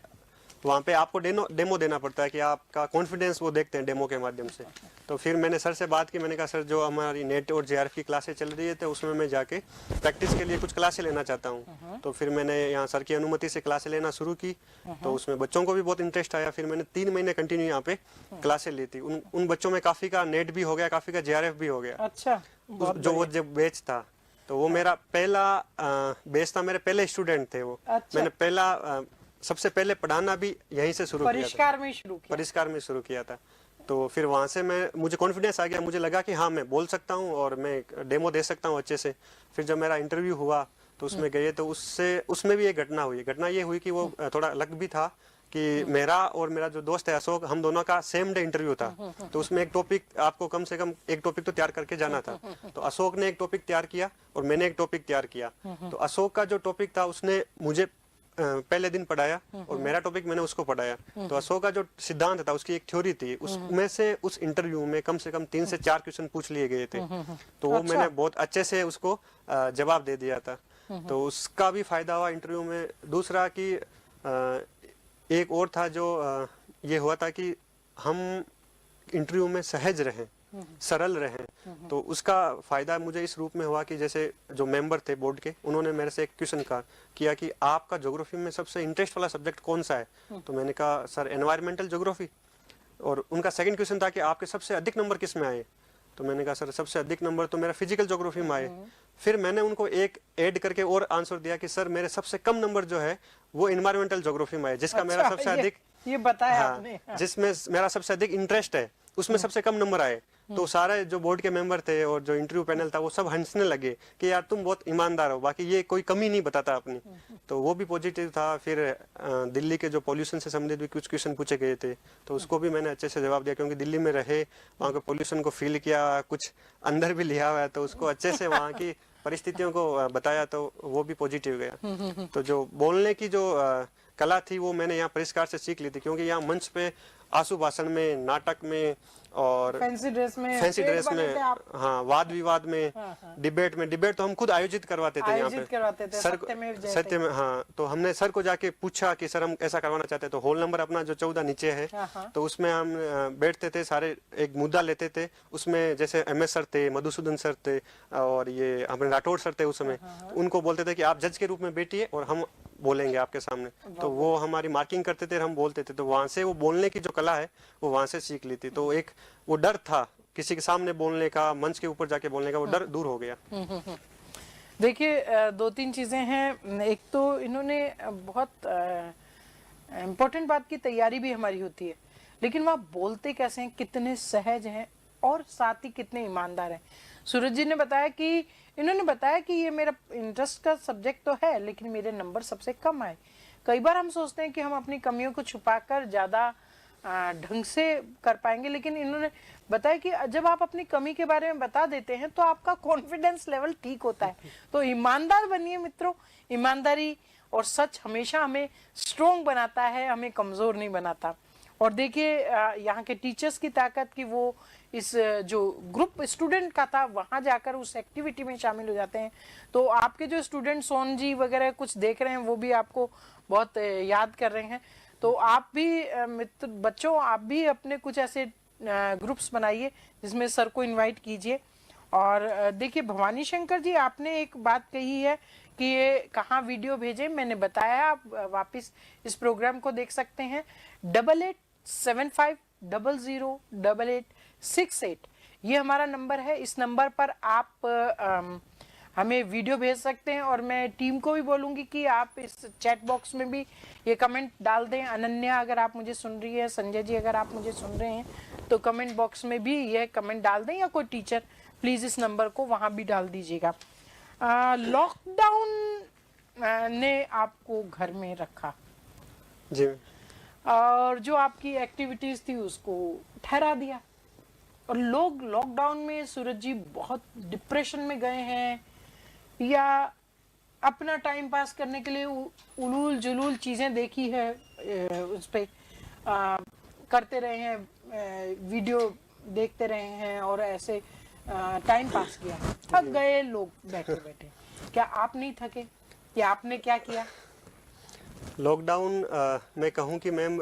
वहाँ पे आपको डेमो देना पड़ता है कि आपका कॉन्फिडेंस वो देखते हैं डेमो के माध्यम से। तो फिर मैंने सर से बात की, मैंने कहा सर जो हमारी नेट और JRF की क्लासें चल रही है तो उसमें मैं जाके प्रैक्टिस के लिए कुछ क्लासें लेना चाहता हूँ। तो फिर मैंने यहाँ सर की अनुमति से क्लासें लेना शुरू की, तो उसमें बच्चों को भी बहुत इंटरेस्ट आया। फिर मैंने 3 महीने कंटिन्यू यहाँ पे क्लासें ली थी। उन बच्चों में काफ़ी का नेट भी हो गया, काफ़ी का JRF भी हो गया। अच्छा, जो वो जब बैच था तो वो मेरा पहला बैच था, मेरे पहले स्टूडेंट थे वो। अच्छा। मैंने पहला सबसे पहले पढ़ाना भी यहीं से शुरू किया था, परिष्कार में शुरू किया था। तो फिर वहाँ से मुझे कॉन्फिडेंस आ गया, मुझे लगा कि हाँ मैं बोल सकता हूँ और मैं डेमो दे सकता हूँ अच्छे से। फिर जब मेरा इंटरव्यू हुआ तो उसमें गए तो उसमें भी एक घटना हुई। घटना ये हुई कि वो थोड़ा लक भी था कि मेरा और मेरा जो दोस्त है अशोक, हम दोनों का सेम डे इंटरव्यू था। तो उसमें एक टॉपिक, आपको कम से कम एक टॉपिक तो तैयार करके जाना था। तो अशोक ने एक टॉपिक तैयार किया और मैंने एक टॉपिक तैयार किया। तो अशोक का जो टॉपिक था उसने मुझे पहले दिन पढ़ाया और मेरा टॉपिक मैंने उसको पढ़ाया। तो अशोक का जो सिद्धांत था, उसकी एक थ्योरी थी, उसमें से उस इंटरव्यू में कम से कम 3 से 4 क्वेश्चन पूछ लिए गए थे। तो वो मैंने बहुत अच्छे से उसको जवाब दे दिया था। तो उसका भी फायदा हुआ इंटरव्यू में। दूसरा कि एक और था जो ये हुआ था कि हम इंटरव्यू में सहज रहें, सरल रहें। तो उसका फायदा मुझे इस रूप में हुआ कि जैसे जो मेंबर थे बोर्ड के, उन्होंने मेरे से एक क्वेश्चन किया कि आपका ज्योग्राफी में सबसे इंटरेस्ट वाला सब्जेक्ट कौन सा है। तो मैंने कहा सर एनवायरमेंटल ज्योग्राफी। और उनका सेकंड क्वेश्चन था कि आपके सबसे अधिक नंबर किस में आए। तो मैंने कहा सर सबसे अधिक नंबर तो मेरा फिजिकल ज्योग्राफी में आए। फिर मैंने उनको एक ऐड करके और आंसर दिया कि सर मेरे सबसे कम नंबर जो है वो एनवायरमेंटल ज्योग्राफी में आए, जिसका मेरा सबसे अधिक, ये बताया आपने, जिसमें मेरा सबसे अधिक इंटरेस्ट है उसमें सबसे कम नंबर आए। तो सारे जो बोर्ड के मेंबर थे और जो इंटरव्यू पैनल था वो सब हंसने लगे कि यार तुम बहुत ईमानदार हो, बाकी ये कोई कमी नहीं बताता अपनी। तो वो भी पॉजिटिव था। फिर दिल्ली के जो पॉल्यूशन से संबंधित भी कुछ क्वेश्चन पूछे गए थे, तो उसको भी मैंने अच्छे से जवाब दिया, क्योंकि दिल्ली में रहे, वहाँ के पॉल्यूशन को फील किया, कुछ अंदर भी लिया हुआ है, तो उसको अच्छे से वहाँ की परिस्थितियों को बताया, तो वो भी पॉजिटिव गया। तो जो बोलने की जो कला थी वो मैंने यहाँ परिष्कार से सीख ली थी, क्योंकि यहाँ मंच पे आंसू भाषण में, नाटक में और फैंसी ड्रेस में, हाँ, वाद विवाद में, डिबेट तो हम खुद आयोजित करवाते थे यहाँ पे सर, सत्य में। हाँ, तो हमने सर को जाके पूछा कि सर हम ऐसा करवाना चाहते हैं। तो होल नंबर अपना जो 14 नीचे है, तो उसमें हम बैठते थे, सारे एक मुद्दा लेते थे। उसमें जैसे MS सर थे, मधुसूदन सर थे और ये हमारे राठौड़ सर थे उस समय, उनको बोलते थे कि आप जज के रूप में बैठिए और हम बोलेंगे आपके सामने। तो वो हमारी मार्किंग करते थे, हम बोलते थे। तो वहां से वो बोलने की जो कला है वो वहां से सीख ली थी। तो एक वो डर था किसी के सामने बोलने का, मंच के ऊपर जाके बोलने का, वो डर दूर हो गया। देखिए 2-3 चीजें हैं। एक तो इन्होंने बहुत इम्पोर्टेंट बात की तैयारी भी हमारी होती है, लेकिन वह बोलते कैसे हैं, कितने सहज हैं और साथ ही कितने ईमानदार हैं। सूरज जी ने बताया कि इन्होंने बताया कि ये मेरा इंटरेस्ट का सब्जेक्ट तो है, लेकिन मेरे नंबर सबसे कम आए। कई बार हम सोचते हैं कि हम अपनी कमियों को छुपाकर ज्यादा ढंग से कर पाएंगे, लेकिन इन्होंने बताया कि जब आप अपनी कमी के बारे में बता देते हैं तो आपका कॉन्फिडेंस लेवल ठीक होता है। तो ईमानदार बनिए मित्रों। ईमानदारी और सच हमेशा हमें स्ट्रोंग बनाता है, हमें कमजोर नहीं बनाता। और देखिए यहाँ के टीचर्स की ताकत कि वो इस जो ग्रुप स्टूडेंट का था वहाँ जाकर उस एक्टिविटी में शामिल हो जाते हैं। तो आपके जो स्टूडेंट सोन जी वगैरह कुछ देख रहे हैं, वो भी आपको बहुत याद कर रहे हैं। तो आप भी मित्र बच्चों, आप भी अपने कुछ ऐसे ग्रुप्स बनाइए जिसमें सर को इनवाइट कीजिए। और देखिए भवानी शंकर जी, आपने एक बात कही है कि ये कहाँ वीडियो भेजें, मैंने बताया, आप वापस इस प्रोग्राम को देख सकते हैं। 8875008868 ये हमारा नंबर है। इस नंबर पर आप हमें वीडियो भेज सकते हैं। और मैं टीम को भी बोलूँगी कि आप इस चैट बॉक्स में भी ये कमेंट डाल दें। अनन्या अगर आप मुझे सुन रही है, संजय जी अगर आप मुझे सुन रहे हैं, तो कमेंट बॉक्स में भी यह कमेंट डाल दें, या कोई टीचर प्लीज़ इस नंबर को वहाँ भी डाल दीजिएगा। लॉकडाउन ने आपको घर में रखा जी और जो आपकी एक्टिविटीज थी उसको ठहरा दिया, और लोग लॉकडाउन में सूरज जी बहुत डिप्रेशन में गए हैं या अपना टाइम पास करने के लिए उलूल जुलूल चीजें देखी है, उस पे करते रहे हैं, वीडियो देखते रहे हैं और ऐसे टाइम पास किया, थक गए लोग बैठे बैठे। क्या आप नहीं थके? या आपने क्या किया? लॉकडाउन मैं कहूँ कि मैम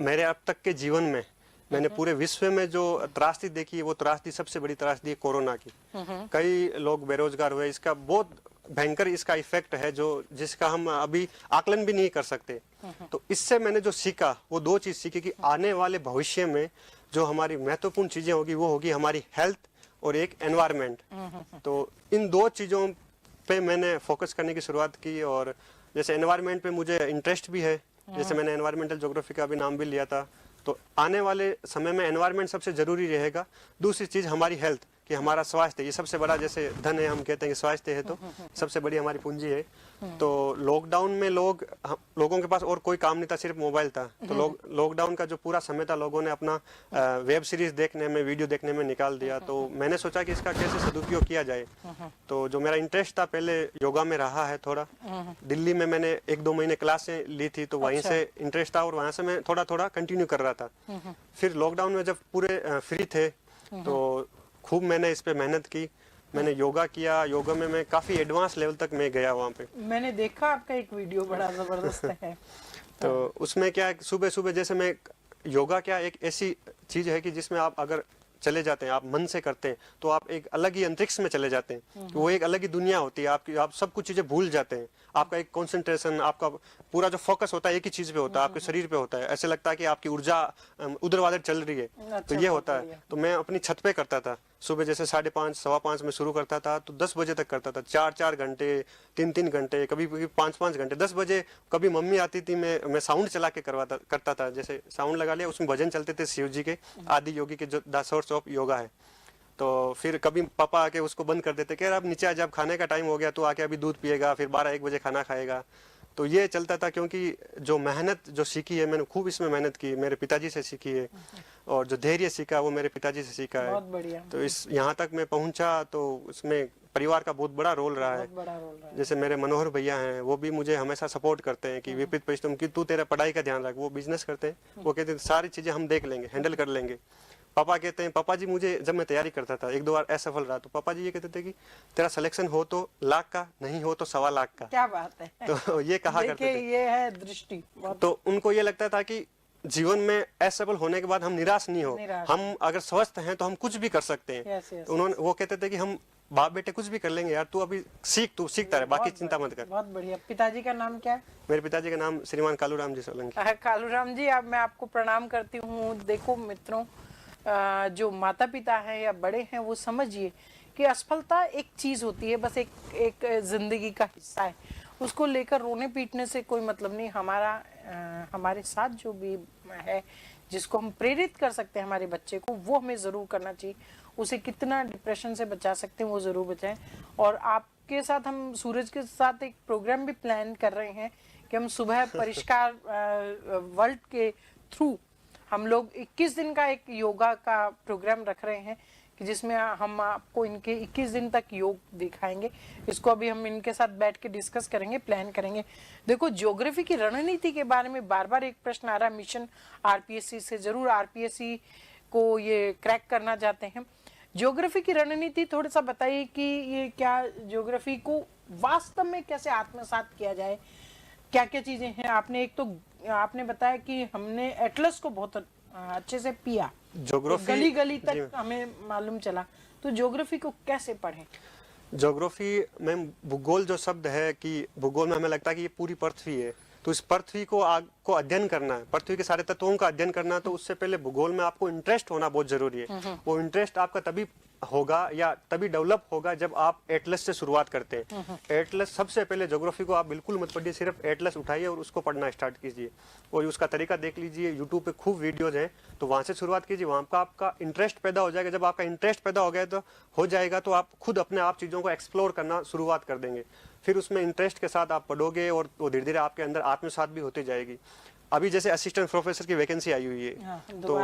मेरे अब तक के जीवन में मैंने पूरे विश्व में जो त्रासदी देखी है, वो त्रासदी सबसे बड़ी त्रासदी है कोरोना की। कई लोग बेरोजगार हुए, इसका बहुत भयंकर इसका इफेक्ट है जो जिसका हम अभी आकलन भी नहीं कर सकते। तो इससे मैंने जो सीखा वो दो चीज सीखी कि आने वाले भविष्य में जो हमारी महत्वपूर्ण चीजें होगी वो होगी हमारी हेल्थ और एक एनवायरनमेंट। तो इन दो चीजों पे मैंने फोकस करने की शुरुआत की, और जैसे एनवायरनमेंट पे मुझे इंटरेस्ट भी है, जैसे मैंने एनवायरमेंटल ज्योग्राफी का भी नाम भी लिया था। तो आने वाले समय में एनवायरनमेंट सबसे जरूरी रहेगा। दूसरी चीज हमारी हेल्थ, कि हमारा स्वास्थ्य, ये सबसे बड़ा जैसे धन है, हम कहते हैं कि स्वास्थ्य है तो सबसे बड़ी हमारी पूंजी है। तो लॉकडाउन में लोगों के पास और कोई काम नहीं था, सिर्फ मोबाइल था। तो लॉकडाउन का जो पूरा समय था लोगों ने अपना वेब सीरीज देखने में, वीडियो देखने में निकाल दिया। तो मैंने सोचा कि इसका कैसे सदुपयोग किया जाए। तो जो मेरा इंटरेस्ट था पहले योगा में रहा है थोड़ा, दिल्ली में मैंने 1-2 महीने क्लासें ली थी, तो वहीं से इंटरेस्ट था और वहां से मैं थोड़ा थोड़ा कंटिन्यू कर रहा था। फिर लॉकडाउन में जब पूरे फ्री थे तो खूब मैंने इस पे मेहनत की, मैंने योगा किया। योगा में मैं काफी एडवांस लेवल तक मैं गया वहाँ पे। मैंने देखा आपका एक वीडियो, बड़ा जबरदस्त है। तो उसमें क्या है, सुबह सुबह जैसे मैं योगा क्या एक ऐसी चीज है कि जिसमें आप अगर चले जाते हैं, आप मन से करते हैं, तो आप एक अलग ही अंतरिक्ष में चले जाते हैं। वो एक अलग ही दुनिया होती है आपकी, आप सब कुछ चीजें भूल जाते हैं। आपका एक कंसंट्रेशन, आपका पूरा जो फोकस होता है एक ही चीज पे होता है, आपके शरीर पे होता है। ऐसे लगता है कि आपकी ऊर्जा उधर चल रही है। तो ये होता है। तो मैं अपनी छत पे करता था, सुबह जैसे 5:30 सवा 5 में शुरू करता था, तो 10 बजे तक करता था। 4-4 घंटे, 3-3 घंटे, कभी 5-5 घंटे। 10 बजे कभी मम्मी आती थी, मैं साउंड चला के करता था। जैसे साउंड लगा लिया, उसमें भजन चलते थे शिव जी के, आदि योगी के, जो द सोर्स ऑफ योगा है। तो फिर कभी पापा आके उसको बंद कर देते, कह रहा अब नीचे आ, जब खाने का टाइम हो गया तो आके अभी दूध पिएगा, फिर 12-1 बजे खाना खाएगा। तो ये चलता था, क्योंकि जो मेहनत जो सीखी है मैंने खूब इसमें मेहनत की, मेरे पिताजी से सीखी है, और जो धैर्य सीखा वो मेरे पिताजी से सीखा है। बहुत बढ़िया। तो इस यहाँ तक मैं पहुंचा, तो उसमें परिवार का बहुत बड़ा रोल रहा है। जैसे मेरे मनोहर भैया हैं, वो भी मुझे हमेशा सपोर्ट करते हैं कि विपरीत परिश्रम की, तू तेरा पढ़ाई का ध्यान रख। वो बिजनेस करते हैं, वो कहते हैं सारी चीजें हम देख लेंगे, हैंडल कर लेंगे। पापा कहते हैं, पापा जी मुझे जब मैं तैयारी करता था 1-2 बार असफल रहा, तो पापा जी ये कहते थे कि तेरा सिलेक्शन हो तो 1 लाख का, नहीं हो तो 1.25 लाख का। क्या बात है। तो ये कहा करते थे। ये है दृष्टि। तो उनको ये लगता था कि जीवन में असफल होने के बाद हम निराश नहीं हो, हम अगर स्वस्थ हैं तो हम कुछ भी कर सकते हैं। उन्होंने वो कहते थे कि हम बाप बेटे कुछ भी कर लेंगे यार, तू अभी तू सीखता रहे, बाकी चिंता मत कर। बहुत बढ़िया। पिताजी का नाम क्या है? मेरे पिताजी का नाम श्रीमान कालूराम जी सोलंकी। कालूराम जी, अब मैं आपको प्रणाम करती हूँ। देखो मित्रों, जो माता पिता हैं या बड़े हैं, वो समझिए कि असफलता एक चीज होती है, बस एक जिंदगी का हिस्सा है। उसको लेकर रोने पीटने से कोई मतलब नहीं। हमारे साथ जो भी है, जिसको हम प्रेरित कर सकते हैं हमारे बच्चे को, वो हमें जरूर करना चाहिए। उसे कितना डिप्रेशन से बचा सकते हैं वो जरूर बचाएं। और आपके साथ, हम सूरज के साथ एक प्रोग्राम भी प्लान कर रहे हैं कि हम सुबह परिष्कार वर्ल्ड के थ्रू हम लोग 21 दिन का एक योगा का प्रोग्राम रख रहे हैं, कि जिसमें हम आपको इनके 21 दिन तक योग दिखाएंगे। इसको अभी हम इनके साथ बैठ के डिस्कस करेंगे, प्लान करेंगे। देखो, ज्योग्राफी की रणनीति के बारे में बार बार एक प्रश्न आ रहा है मिशन आरपीएससी से। जरूर आरपीएससी को ये क्रैक करना चाहते हैं। ज्योग्राफी की रणनीति थोड़ा सा बताइए कि ये क्या, ज्योग्राफी को वास्तव में कैसे आत्मसात किया जाए, क्या क्या चीजें हैं। आपने बताया कि हमने एटलस को बहुत अच्छे से पिया, ज्योग्राफी गली गली तक हमें मालूम चला। तो ज्योग्राफी को कैसे पढ़ें? ज्योग्राफी में भूगोल जो शब्द है, कि भूगोल में हमें लगता है कि ये पूरी पृथ्वी है, तो इस पृथ्वी को अध्ययन करना है, पृथ्वी के सारे तत्वों का अध्ययन करना है। तो उससे पहले भूगोल में आपको इंटरेस्ट होना बहुत जरूरी है। वो इंटरेस्ट आपका तभी होगा या तभी डेवलप होगा जब आप एटलस से शुरुआत करते हैं। एटलस सबसे पहले ज्योग्राफी को आप बिल्कुल मत पढ़िए, सिर्फ एटलस उठाइए और उसको पढ़ना स्टार्ट कीजिए और उसका तरीका देख लीजिए। यूट्यूब पे खूब वीडियोज हैं, तो वहाँ से शुरुआत कीजिए। वहाँ का आपका इंटरेस्ट पैदा हो जाएगा। जब आपका इंटरेस्ट पैदा हो जाएगा तो आप खुद अपने आप चीज़ों को एक्सप्लोर करना शुरुआत कर देंगे। फिर उसमें इंटरेस्ट के साथ आप पढ़ोगे और वो धीरे धीरे आपके अंदर आत्मसात भी होती जाएगी। अभी जैसे असिस्टेंट प्रोफेसर की वैकेंसी आई हुई है, तो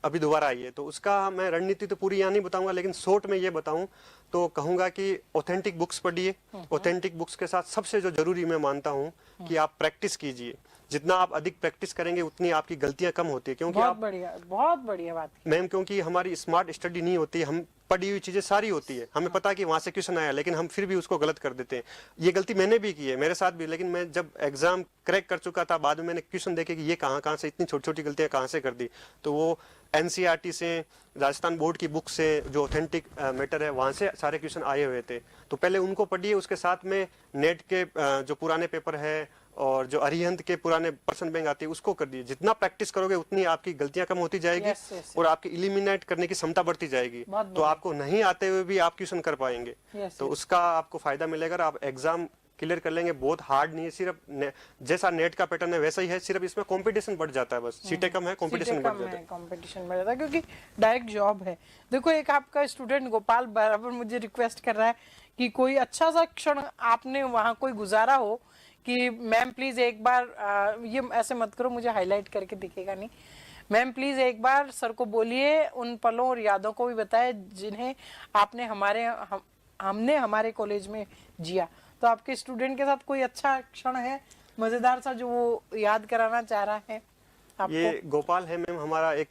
अभी दोबारा आई है, तो उसका मैं रणनीति तो पूरी यहाँ नहीं बताऊंगा, लेकिन शॉर्ट में ये बताऊं तो कहूंगा कि ऑथेंटिक बुक्स पढ़िए। ऑथेंटिक बुक्स के साथ सबसे जो जरूरी मैं मानता हूँ कि आप प्रैक्टिस कीजिए। जितना आप अधिक प्रैक्टिस करेंगे उतनी आपकी गलतियां कम होती है, क्योंकि बहुत बढ़िया बात मैम, क्योंकि हमारी स्मार्ट स्टडी नहीं होती, हम पढ़ी हुई चीजें सारी होती है, हमें पता है कि वहां से क्वेश्चन आया, लेकिन हम फिर भी उसको गलत कर देते हैं। ये गलती मैंने भी की है, मेरे साथ भी। लेकिन मैं जब एग्जाम क्रैक कर चुका था, बाद में मैंने क्वेश्चन देखे कि ये कहाँ से इतनी छोटी छोटी गलतियां कहाँ से कर दी, तो वो एनसीईआरटी से, राजस्थान बोर्ड की बुक से, जो ऑथेंटिक मैटर है वहां से सारे क्वेश्चन आए हुए थे। तो पहले उनको पढ़िए, उसके साथ में नेट के जो पुराने पेपर है और जो अरिहंत के पुराने पर्सन बैंक आती है उसको कर दिए। जितना प्रैक्टिस करोगे उतनी आपकी गलतियां कम होती जाएगी और आपकी इलिमिनेट करने की क्षमता बढ़ती जाएगी। तो आपको नहीं आते हुए भी आप क्वेश्चन कर पाएंगे। तो उसका आपको फायदा मिलेगा। आप एग्जाम क्लियर कर लेंगे। बहुत हार्ड नहीं है, सिर्फ जैसा नेट का पैटर्न है वैसा ही है, सिर्फ इसमें कंपटीशन बढ़ जाता है। बस सीटें कम है, कंपटीशन बढ़ जाता है। कंपटीशन बढ़ जाता है क्योंकि डायरेक्ट जॉब है। देखो, एक आपका स्टूडेंट गोपाल बराबर मुझे रिक्वेस्ट कर रहा है कि कोई अच्छा सा क्षण आपने वहाँ कोई गुजारा हो कि मैम प्लीज एक बार ये ऐसे मत करो, मुझे हाईलाइट करके दिखेगा नहीं। मैम प्लीज एक बार सर को बोलिए, उन पलों और यादों को भी बताए जिन्हें आपने हमने हमारे कॉलेज में जिया। तो आपके स्टूडेंट के साथ कोई अच्छा क्षण है, मजेदार सा, जो वो याद कराना चाह रहा है आपको? ये गोपाल है मैम, हमारा एक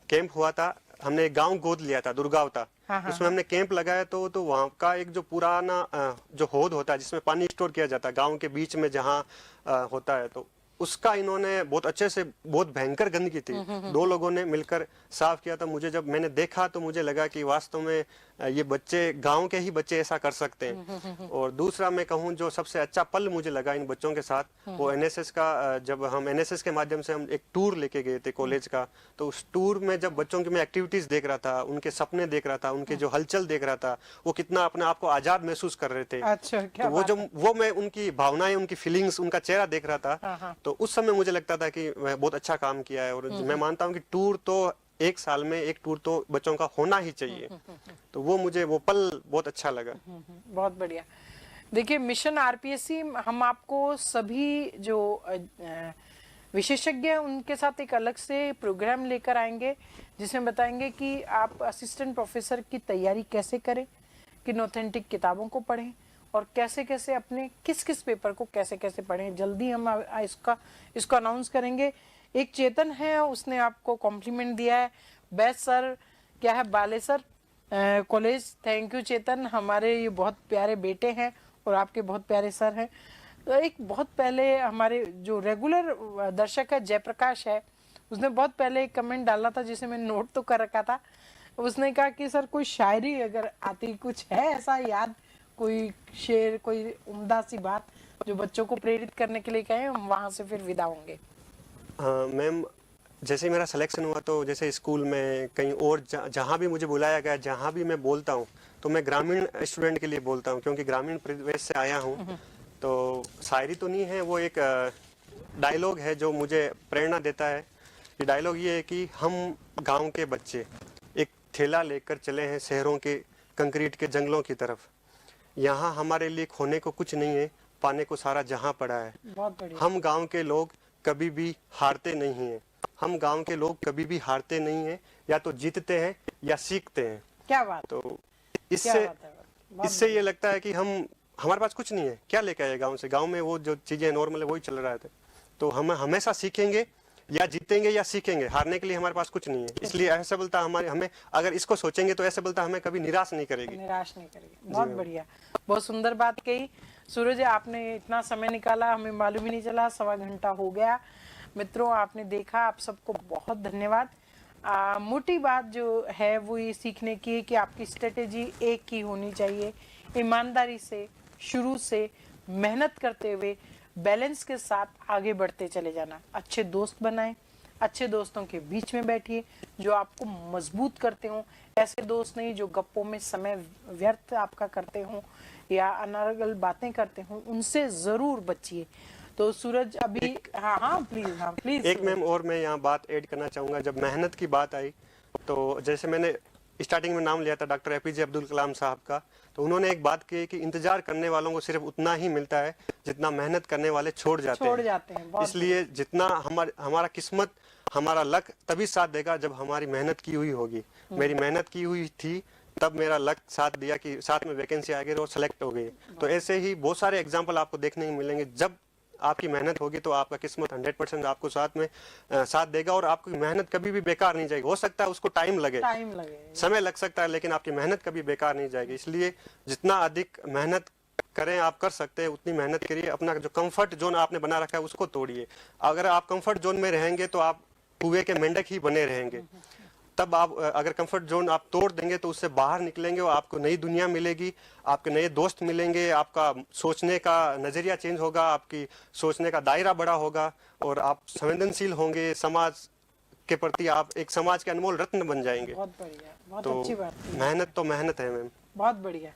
कैंप हुआ था, हमने एक गांव गोद लिया था, दुर्गावता। उसमें हमने कैंप लगाया तो वहाँ का एक जो पुराना जो हौद होता है जिसमें पानी स्टोर किया जाता है गांव के बीच में जहाँ होता है, तो उसका इन्होंने बहुत अच्छे से, बहुत भयंकर गंदगी थी, 2 लोगों ने मिलकर साफ किया था। मुझे जब मैंने देखा तो मुझे लगा कि वास्तव में ये बच्चे, गांव के ही बच्चे ऐसा कर सकते हैं। और दूसरा मैं कहूँ जो सबसे अच्छा पल मुझे लगा इन बच्चों के साथ, वो एनएसएस का, जब हम एनएसएस के माध्यम से हम एक टूर लेके गए थे कॉलेज का, तो उस टूर में जब बच्चों की मैं एक्टिविटीज देख रहा था, उनके सपने देख रहा था, उनके जो हलचल देख रहा था, वो कितना अपने आप को आजाद महसूस कर रहे थे। अच्छा, तो वो मैं उनकी भावनाएं, उनकी फीलिंग्स, उनका चेहरा देख रहा था, तो उस समय मुझे लगता था कि मैं बहुत अच्छा काम किया है। और मैं मानता हूँ कि टूर तो एक साल में एक टूर तो बच्चों का होना ही चाहिए। तो वो पल बहुत अच्छा लगा। बहुत बढ़िया। देखिए, मिशन आरपीएससी, हम आपको सभी जो विशेषज्ञ हैं उनके साथ एक अलग से प्रोग्राम लेकर आएंगे जिसमें बताएंगे कि आप असिस्टेंट प्रोफेसर की तैयारी कैसे करें, किन ऑथेंटिक किताबों को पढ़ें और कैसे कैसे अपने किस किस पेपर को कैसे कैसे पढ़ें। जल्दी हम इसको अनाउंस करेंगे। एक चेतन है, उसने आपको कॉम्प्लीमेंट दिया है, बेस्ट सर क्या है, बालेसर कॉलेज। थैंक यू चेतन, हमारे ये बहुत प्यारे बेटे हैं और आपके बहुत प्यारे सर हैं। तो एक बहुत पहले हमारे जो रेगुलर दर्शक है जयप्रकाश है, उसने बहुत पहले एक कमेंट डाला था जिसे मैंने नोट तो कर रखा था। उसने कहा कि सर कोई शायरी अगर आती, कुछ है ऐसा याद, कोई शेर, कोई उम्दा सी बात जो बच्चों को प्रेरित करने के लिए कहें, हम वहां से फिर विदा होंगे। मैम, जैसे मेरा सिलेक्शन हुआ तो जैसे स्कूल में कहीं और जहाँ भी मुझे बुलाया गया, जहाँ भी मैं बोलता हूँ तो मैं ग्रामीण स्टूडेंट के लिए बोलता हूँ, क्योंकि ग्रामीण परिवेश से आया हूँ। तो शायरी तो नहीं है, वो एक डायलॉग है जो मुझे प्रेरणा देता है। ये डायलॉग ये है कि हम गांव के बच्चे एक थैला लेकर चले हैं शहरों के कंक्रीट के जंगलों की तरफ। यहाँ हमारे लिए खोने को कुछ नहीं है, पाने को सारा जहां पड़ा है। हम गांव के लोग कभी भी हारते नहीं हैं। हम गांव के लोग कभी भी हारते नहीं हैं, या तो जीतते हैं या सीखते हैं। क्या बात। तो इससे ये लगता है कि हमारे पास कुछ नहीं है, क्या लेके आए गांव से। गांव में वो जो चीजें नॉर्मल है वही चल रहा है। तो हम हमेशा सीखेंगे, या जीतेंगे या सीखेंगे, हारने के लिए हमारे पास कुछ नहीं है। इसलिए असफलता हमें अगर इसको सोचेंगे तो असफलता हमें कभी निराश नहीं करेगी। बहुत बढ़िया, बहुत सुंदर बात कही सूरज। आपने इतना समय निकाला, हमें मालूम ही नहीं चला, 1.25 घंटा हो गया। मित्रों, आपने देखा, आप सबको बहुत धन्यवाद। मोटी बात जो है वो ये सीखने की है कि आपकी स्ट्रेटेजी एक ही होनी चाहिए, ईमानदारी से, शुरू से मेहनत करते हुए, बैलेंस के साथ आगे बढ़ते चले जाना। अच्छे दोस्त बनाएं, अच्छे दोस्तों के बीच में बैठिए जो आपको मजबूत करते हो। ऐसे दोस्त नहीं जो गप्पों में समय व्यर्थ आपका करते हो या अनर्गल बातें करते हो, उनसे जरूर बचिए। तो सूरज अभी हाँ प्लीज एक मैम और मैं यहाँ बात ऐड करना चाहूँगा। जब मेहनत की बात आई तो जैसे मैंने स्टार्टिंग में नाम लिया था डॉक्टर एपीजे अब्दुल कलाम साहब का, तो उन्होंने एक बात की कि इंतजार करने वालों को सिर्फ उतना ही मिलता है जितना मेहनत करने वाले छोड़ जाते हैं। इसलिए जितना हमारा किस्मत, हमारा लक तभी साथ देगा जब हमारी मेहनत की हुई होगी। मेरी मेहनत की हुई थी तब मेरा लक साथ दिया कि साथ में वैकेंसी आ गई और सेलेक्ट हो गई। तो ऐसे ही बहुत सारे एग्जाम्पल आपको देखने को मिलेंगे। जब आपकी मेहनत होगी तो आपका किस्मत 100% आपको साथ में साथ देगा और आपकी मेहनत कभी भी बेकार नहीं जाएगी। हो सकता है उसको टाइम लगे, समय लग सकता है, लेकिन आपकी मेहनत कभी बेकार नहीं जाएगी। इसलिए जितना अधिक मेहनत करें, आप कर सकते हैं उतनी मेहनत करिए। अपना जो कंफर्ट जोन आपने बना रखा है उसको तोड़िए। अगर आप कंफर्ट जोन में रहेंगे तो आप कुएं के मेंढक ही बने रहेंगे। तब आप अगर कंफर्ट जोन आप तोड़ देंगे तो उससे बाहर निकलेंगे और आपको नई दुनिया मिलेगी, आपके नए दोस्त मिलेंगे, आपका सोचने का नजरिया चेंज होगा, आपकी सोचने का दायरा बड़ा होगा और आप संवेदनशील होंगे। समाज के प्रति आप एक समाज के अनमोल रत्न बन जाएंगे। बहुत बढ़िया, बहुत तो अच्छी बात है। मेहनत तो मेहनत है मैम। बहुत बढ़िया।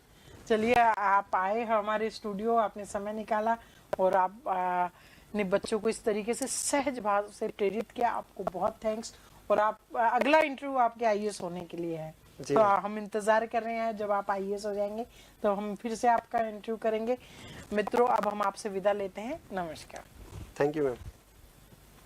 चलिए, आप आए हमारे स्टूडियो, आपने समय निकाला और आप ने बच्चों को इस तरीके से सहज भाव से प्रेरित किया। आपको बहुत थैंक्स। और आप अगला इंटरव्यू आपके आईएएस होने के लिए है, तो हम इंतजार कर रहे हैं। जब आप आईएएस हो जाएंगे तो हम फिर से आपका इंटरव्यू करेंगे। मित्रों, अब हम आपसे विदा लेते हैं। नमस्कार। Thank you ma'am.